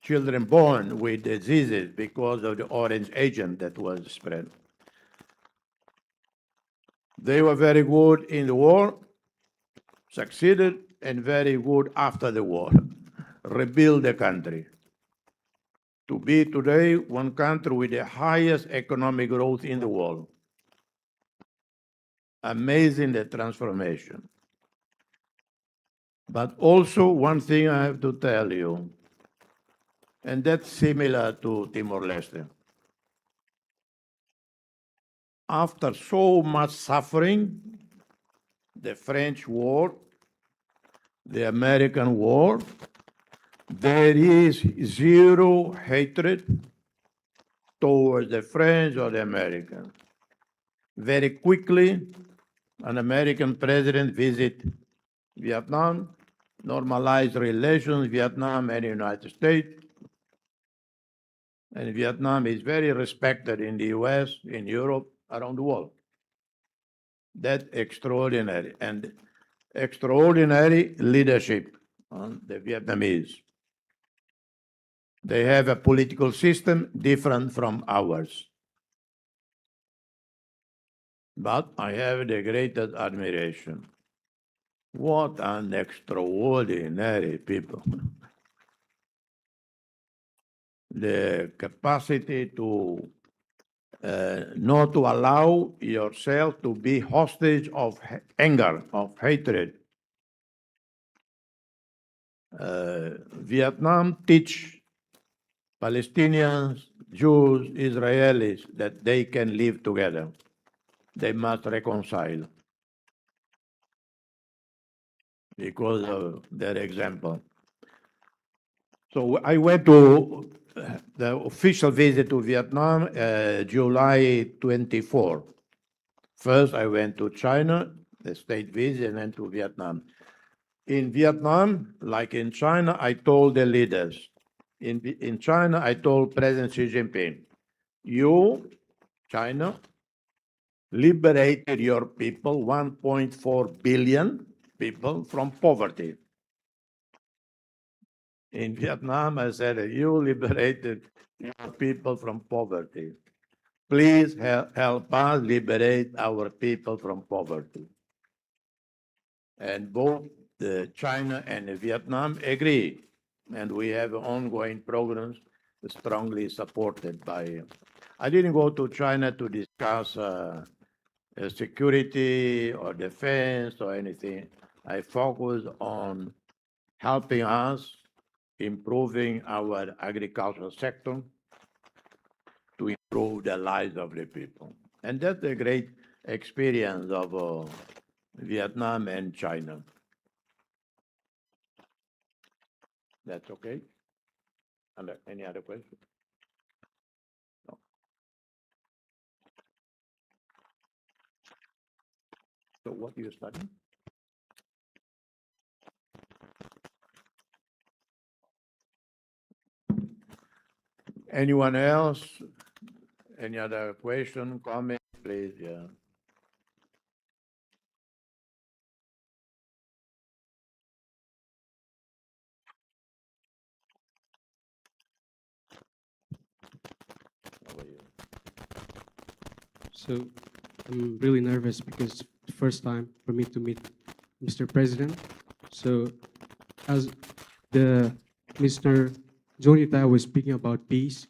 Children born with diseases because of the orange agent that was spread. They were very good in the war, succeeded, and very good after the war. Rebuild the country. To be today one country with the highest economic growth in the world. Amazing the transformation. But also one thing I have to tell you, and that's similar to Timor-Leste. After so much suffering, the French war, the American war, there is zero hatred towards the French or the Americans. Very quickly, an American president visited Vietnam, normalized relations, Vietnam and the United States. And Vietnam is very respected in the US, in Europe, around the world. That's extraordinary. And extraordinary leadership on the Vietnamese. They have a political system different from ours. But I have the greatest admiration. What an extraordinary people. The capacity to not to allow yourself to be hostage of anger, of hatred. Vietnam teach Palestinians, Jews, Israelis that they can live together. They must reconcile because of their example. So I went to the official visit to Vietnam July 24. First, I went to China, the state visit, and then to Vietnam. In Vietnam, like in China, I told the leaders. In China, I told President Xi Jinping, you, China, liberated your people, 1.4 billion people, from poverty. In Vietnam, I said, you liberated your people from poverty. Please help us liberate our people from poverty. And both China and Vietnam agree. And we have ongoing programs strongly supported by. I didn't go to China to discuss security or defense or anything. I focused on helping us improving our agricultural sector to improve the lives of the people. And that's a great experience of Vietnam and China. That's okay? Any other questions? No. So what do you study? Anyone else? Any other question, comment, please? Yeah. So I'm really nervous because it's the first time for me to meet Mr. President. So as the Mr. Jonita was speaking about peace,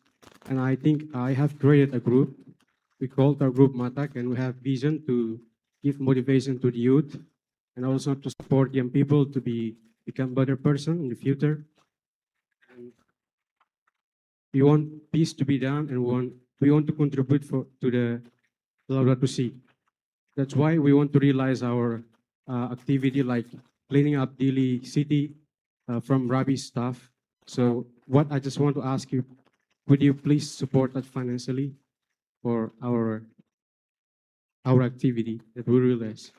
and I think I have created a group. We called our group Matak, and we have vision to give motivation to the youth and also to support young people to become better person in the future. And we want peace to be done, and we want to contribute to the Laudato Si. That's why we want to realize our activity like cleaning up Dili city from rubbish stuff. So what I just want to ask you, would you please support us financially for our activity that we realize?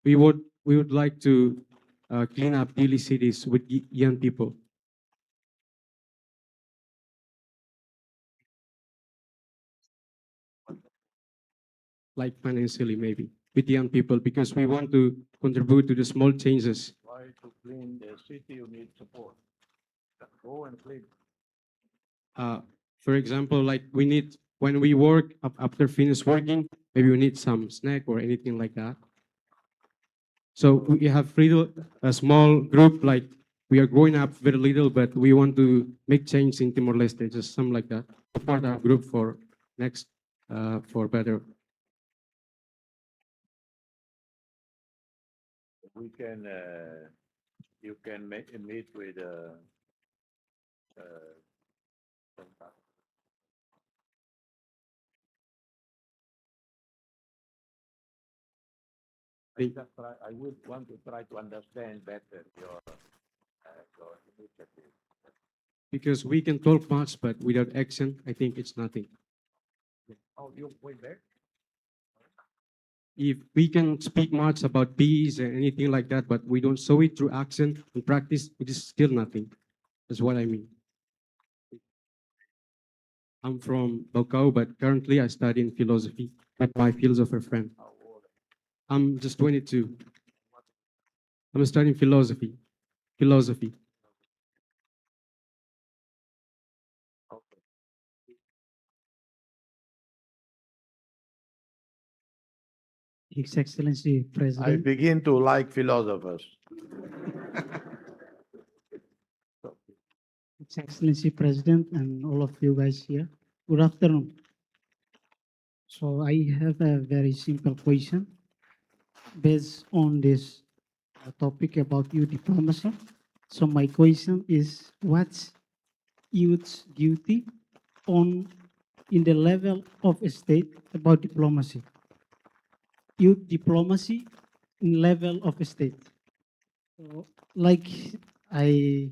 We would like to clean up Dili cities with young people. Like financially maybe with young people, because we want to contribute to the small changes. Why to clean the city you need support? Go and clean. For example, like we need, when we work after finish working, maybe we need some snack or anything like that. So we have a small group, like we are growing up very little, but we want to make change in Timor-Leste, just something like that. Support our group for next, for better. We can, you can meet with I would want to try to understand better your initiative. Because we can talk much, but without action, I think it's nothing. Oh, you way back? If we can speak much about peace and anything like that, but we don't show it through action and practice, it is still nothing. That's what I mean. I'm from Bocau, but currently I study in philosophy with my philosopher friend. I'm just 22. I'm studying philosophy. Philosophy. His Excellency I President. begin to like philosophers. His Excellency President and all of you guys here. Good afternoon. So I have a very simple question based on this topic about youth diplomacy. So my question is, what's youth's duty on in the level of a state about diplomacy? Youth diplomacy in level of a state. So, like I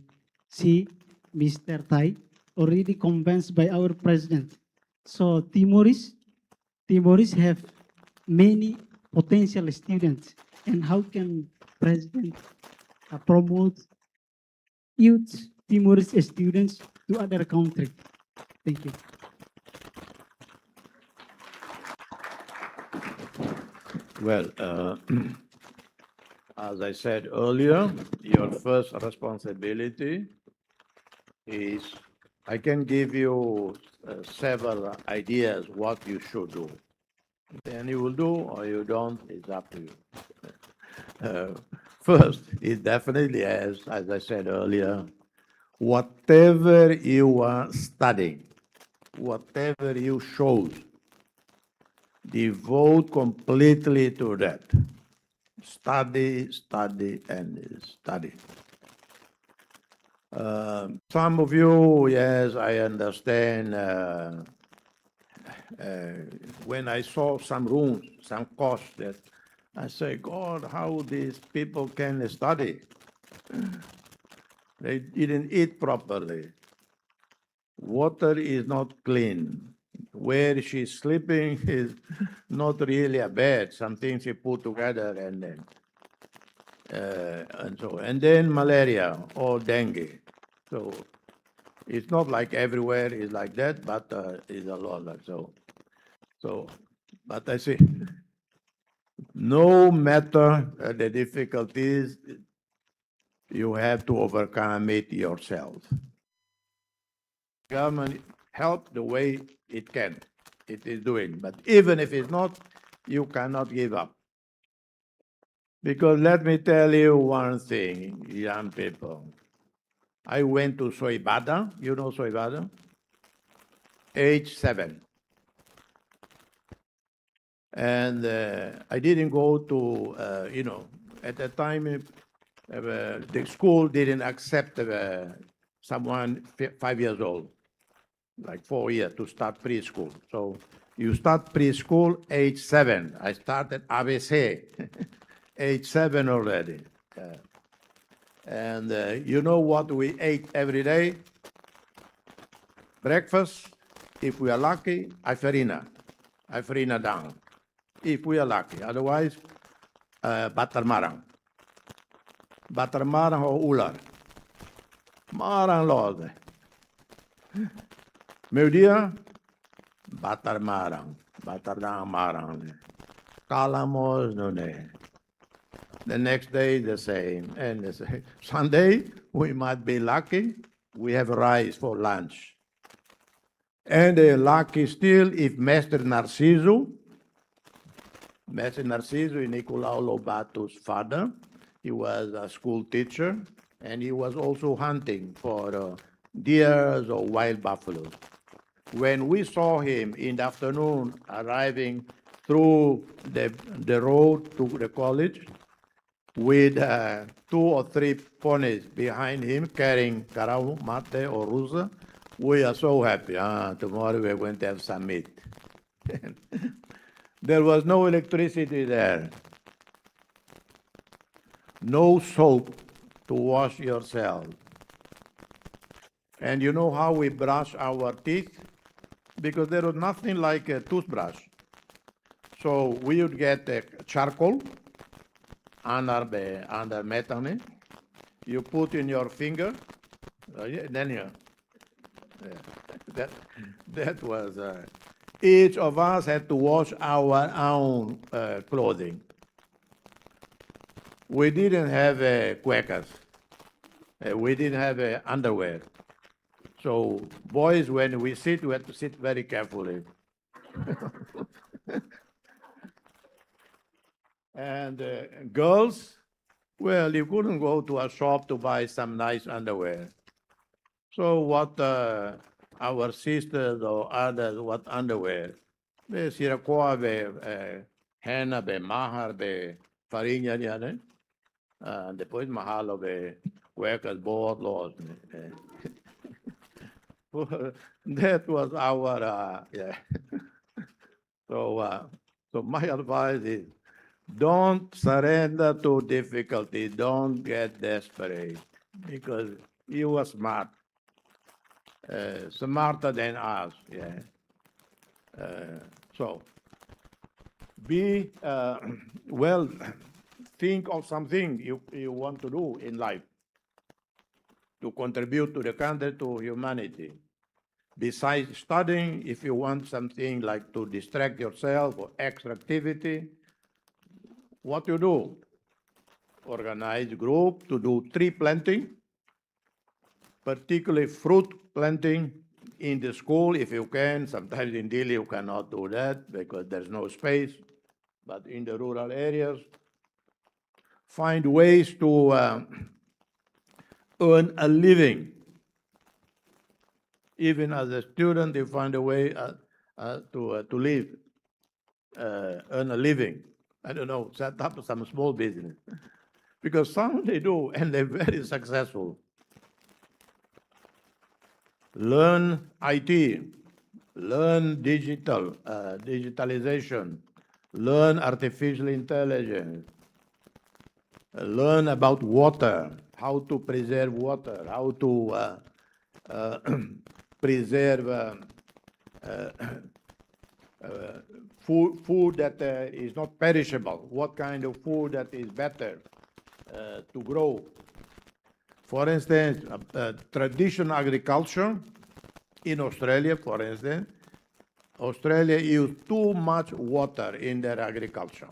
see Mr. Tai already convinced by our president. So Timorese have many potential students, and how can president promote youth Timorese students to other countries? Thank you. Well, as I said earlier, your first responsibility is, I can give you several ideas what you should do. Then you will do or you don't, it's up to you. First, it definitely has, as I said earlier, whatever you are studying, whatever you chose, devote completely to that. Study, study, and study. Some of you, yes, I understand. When I saw some rooms, some course, that I say, God, how these people can study? They didn't eat properly. Water is not clean. Where she's sleeping is not really a bed. Some things she put together and then. And then malaria or dengue. So it's not like everywhere is like that, but it's a lot like so. But I say, no matter the difficulties, you have to overcome it yourself. Government help the way it can, it is doing. But even if it's not, you cannot give up. Because let me tell you one thing, young people. I went to Soibada, you know Soibada? Age 7. And I didn't go to, at that time, the school didn't accept someone 5 years old, like 4 years to start preschool. So you start preschool age 7. I started ABC, age 7 already. And you know what we ate every day? Breakfast, if we are lucky, farina down. If we are lucky, otherwise, butter marang. Butter marang or ular. Marang lode. Meu dia, butter marang. Butter down marang. Calamos no ne. The next day, the same. And the same. Sunday, we might be lucky. We have rice for lunch. And lucky still if Master Narciso Nicolau Lobato's father, he was a school teacher, and he was also hunting for deers or wild buffaloes. When we saw him in the afternoon arriving through the road to the college with 2 or 3 ponies behind him carrying carao, mate, or rusa, we are so happy. Tomorrow we're going to have some meat. There was no electricity there. No soap to wash yourself. And you know how we brush our teeth? Because there was nothing like a toothbrush. So we would get charcoal under metane. You put in your finger, then you. That was. Each of us had to wash our own clothing. We didn't have cuecas. We didn't have underwear. So boys, when we sit, we have to sit very carefully. And girls, well, you couldn't go to a shop to buy some nice underwear. So what our sisters or others, what underwear? Be sirakoa, be henna, be mahar, be farinha, depois mahalo, be Quakers board laws. That was our, yeah. So my advice is, don't surrender to difficulty. Don't get desperate, because you are smart, smarter than us. Yeah. So be well. Think of something you want to do in life to contribute to the country, to humanity. Besides studying, if you want something like to distract yourself or extra activity, what you do? Organize group to do tree planting, particularly fruit planting in the school if you can. Sometimes in Delhi you cannot do that because there's no space, but in the rural areas, find ways to earn a living. Even as a student, you find a way to live, earn a living. I don't know, set up some small business. Because some they do, and they're very successful. Learn IT, learn digitalization, learn artificial intelligence, learn about water, how to preserve water, how to preserve food that is not perishable, what kind of food that is better to grow. For instance, traditional agriculture in Australia, for instance, Australia uses too much water in their agriculture.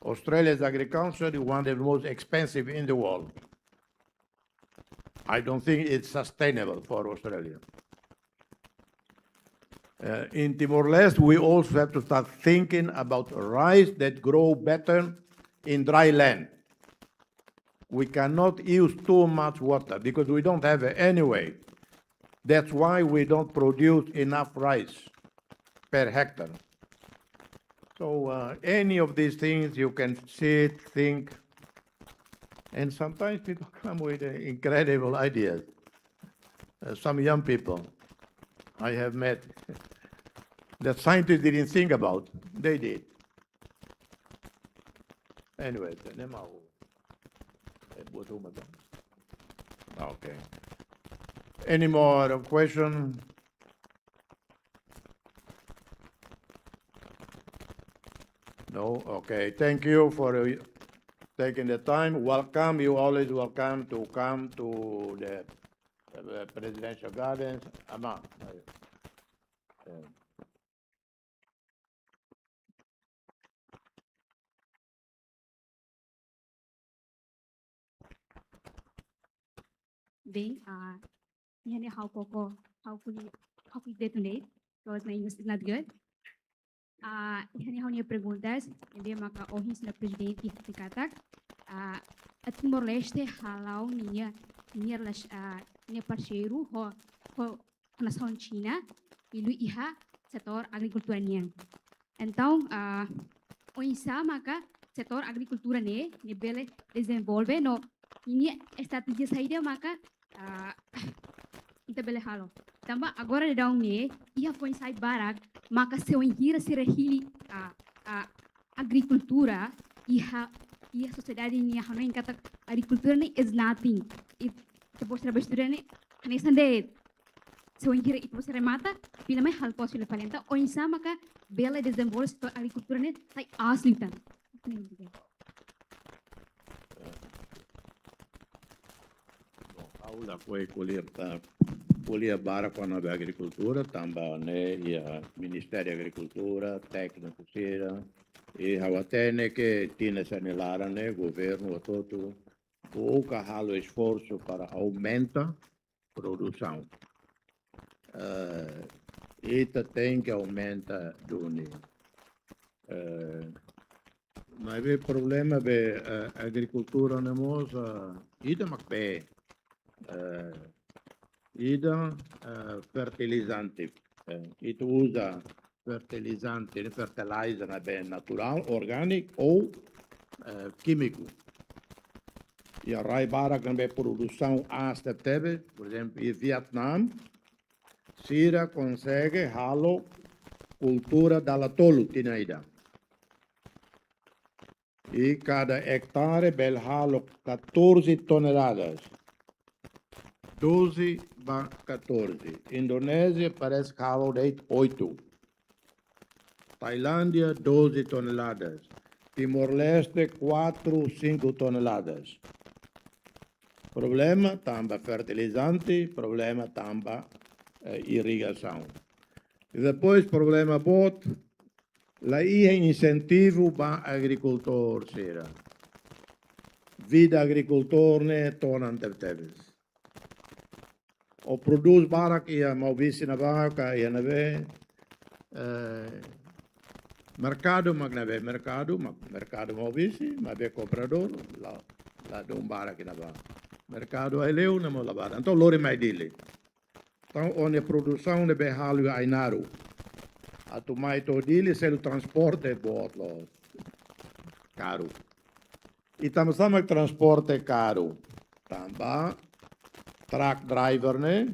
Australia's agriculture is one of the most expensive in the world. I don't think it's sustainable for Australia. In Timor-Leste, we also have to start thinking about rice that grow better in dry land. We cannot use too much water because we don't have it anyway. That's why we don't produce enough rice per hectare. So any of these things you can sit, think, and sometimes people come with incredible ideas. Some young people I have met that scientists didn't think about, they did. Anyway, okay. Any more questions? No? Okay. Thank you for taking the time. Welcome. You always welcome to come to the Presidential Gardens. Ama. Bem, how could detonate because my English is not good. How perguntas, dia maka ohis na presidente dikatak a Timor-Leste halau minha parceiro ho nação China ilu iha setor agricultura niang. Então, o insa maka setor agricultura ne bele desenvolve no ini estratégia saída maka inte bele halo. Tamba agora de daun ne ia foi sai barak maka se onhira se rehili a agricultura ia sociedade ni hano em kata agricultura ne is nothing. It depois tra bestura ne ane sande se onhira it você remata pila mai hal possível palenta o insa maka bele desenvolve setor agricultura ne sai aslitan. Aula foi colher bara com a agricultura, também e a Ministério da Agricultura, técnico sira, e hawatene que tinha sanilara né, governo todo, o carro esforço para aumentar a produção. E tem que aumentar duni. Mas o problema é a agricultura não é ida macbé. Ida fertilizante. It usa fertilizante, fertilizer bem natural, orgânico ou químico. E a raibara que é produção hasta teve, por exemplo, em Vietnam, sira consegue halo cultura da tolo tinaida. E cada hectare bel halo 14 toneladas. 12 ba 14. Indonésia parece que halo 8. Tailândia, 12 toneladas. Timor-Leste, 4, 5 toneladas. Problema tamba fertilizante, problema tamba irrigação. E depois problema bot, lá é incentivo para agricultor, sira. Vida agricultor ne tornan teves. O produz barak ia maubisi na vaca ia na ve mercado magnave mercado maubisi, mas be comprador lá do barak na vaca. Mercado é leu na molabada. Então lori mai dile. Então onde produção de behalo ainaru. A tu mai to dile se o transporte bot lo caro. E tam sama transporte caro. Tamba truck driver ne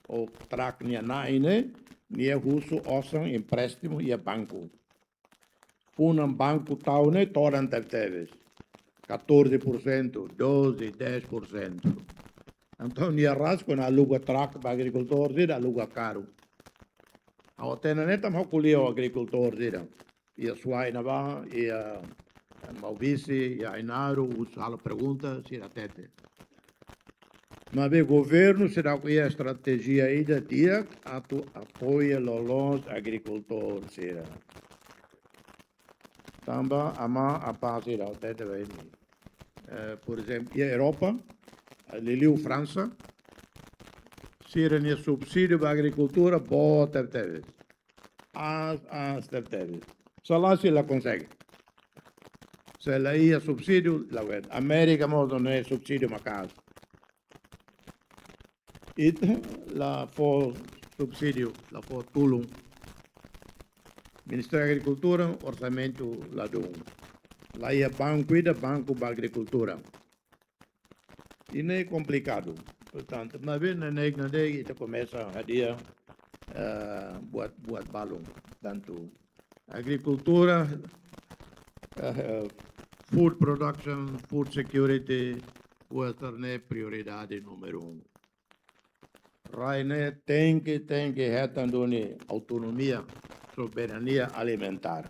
o truck nia naine nia husu osan empréstimo e banco. Punam banco taune toran teves. 14%, 12%, 10%. Então, nia rasco na aluga truck para agricultor dira aluga caro. A otena neta maculio agricultor dira. E a suaina va e a maubisi e a inaru usalo pergunta se a tete. Mas o governo será que a estratégia aí da dia apoia os agricultores será. Tamba ama a paz será o tete vai. Por exemplo, a Europa, a Liliu França, será um subsídio para a agricultura, boa teve. As teve. Só lá se ela consegue. Se ela ia subsídio, lá vai. América modo não é subsídio uma casa. E lá for subsídio, lá for tulum. Ministério da Agricultura, orçamento lá do. Lá é banco para agricultura. E não é complicado. Portanto, mas vem na negra e começa a dia buat balão. Tanto agricultura, food production, food security, é prioridade número 1. Raine tem que retandone autonomia, soberania alimentar.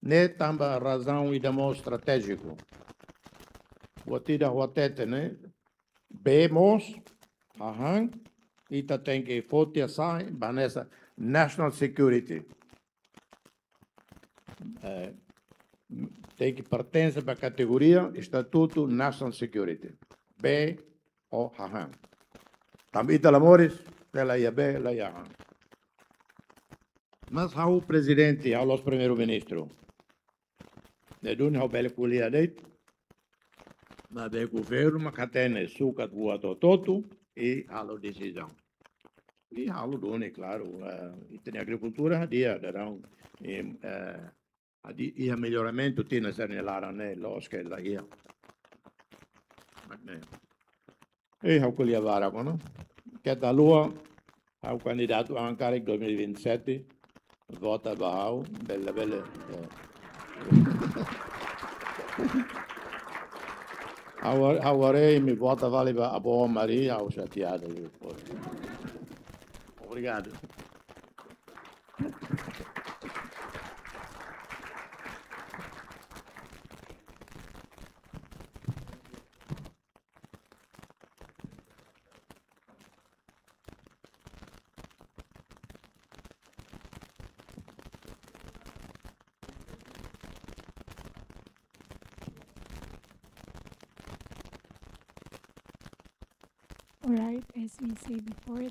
Ne tamba razão e demo estratégico. Watida watete ne bemos ita tem que fotia sai banesa national security. Tem que pertence para a categoria estatuto national security. B o hahan. Também talamores ela ia B ela ia hahan. Mas o presidente e os primeiro-ministro de dun hau bele kulia deit, mas o governo macatene sucat voato toto e halo decisão. E halo done, claro, e tem agricultura dia darão e a melhoramento tinha sernelara né los que lá ia. E hau kulia vara kono. Que da lua hau candidato a Ankara 2027 vota bahau belle. Awarei me vota vale a boa Maria ao chateado. Obrigado. Alright, as we said before,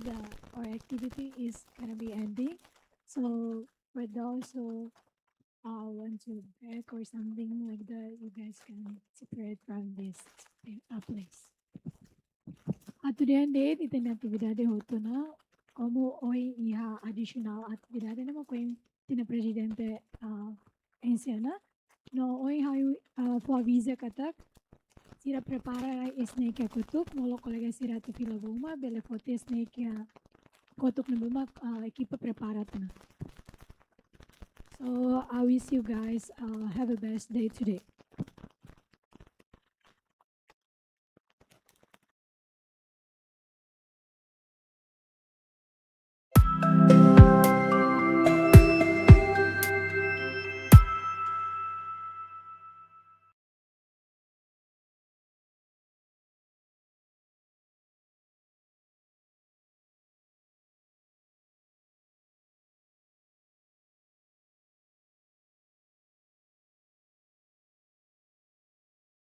our activity is gonna be ending. So for those who want to back or something like that, you guys can separate from this place. Atudiante di tena atividade hotuna, como hoy iha additional atividade nama koim tina presidente ensina. No hoy hayu for visa katak Sira prepara snake a kutuk, molo colega sira tu fila buma, bele fote snake a kotuk na buma, equipa prepara tuna. So I wish you guys have a best day today.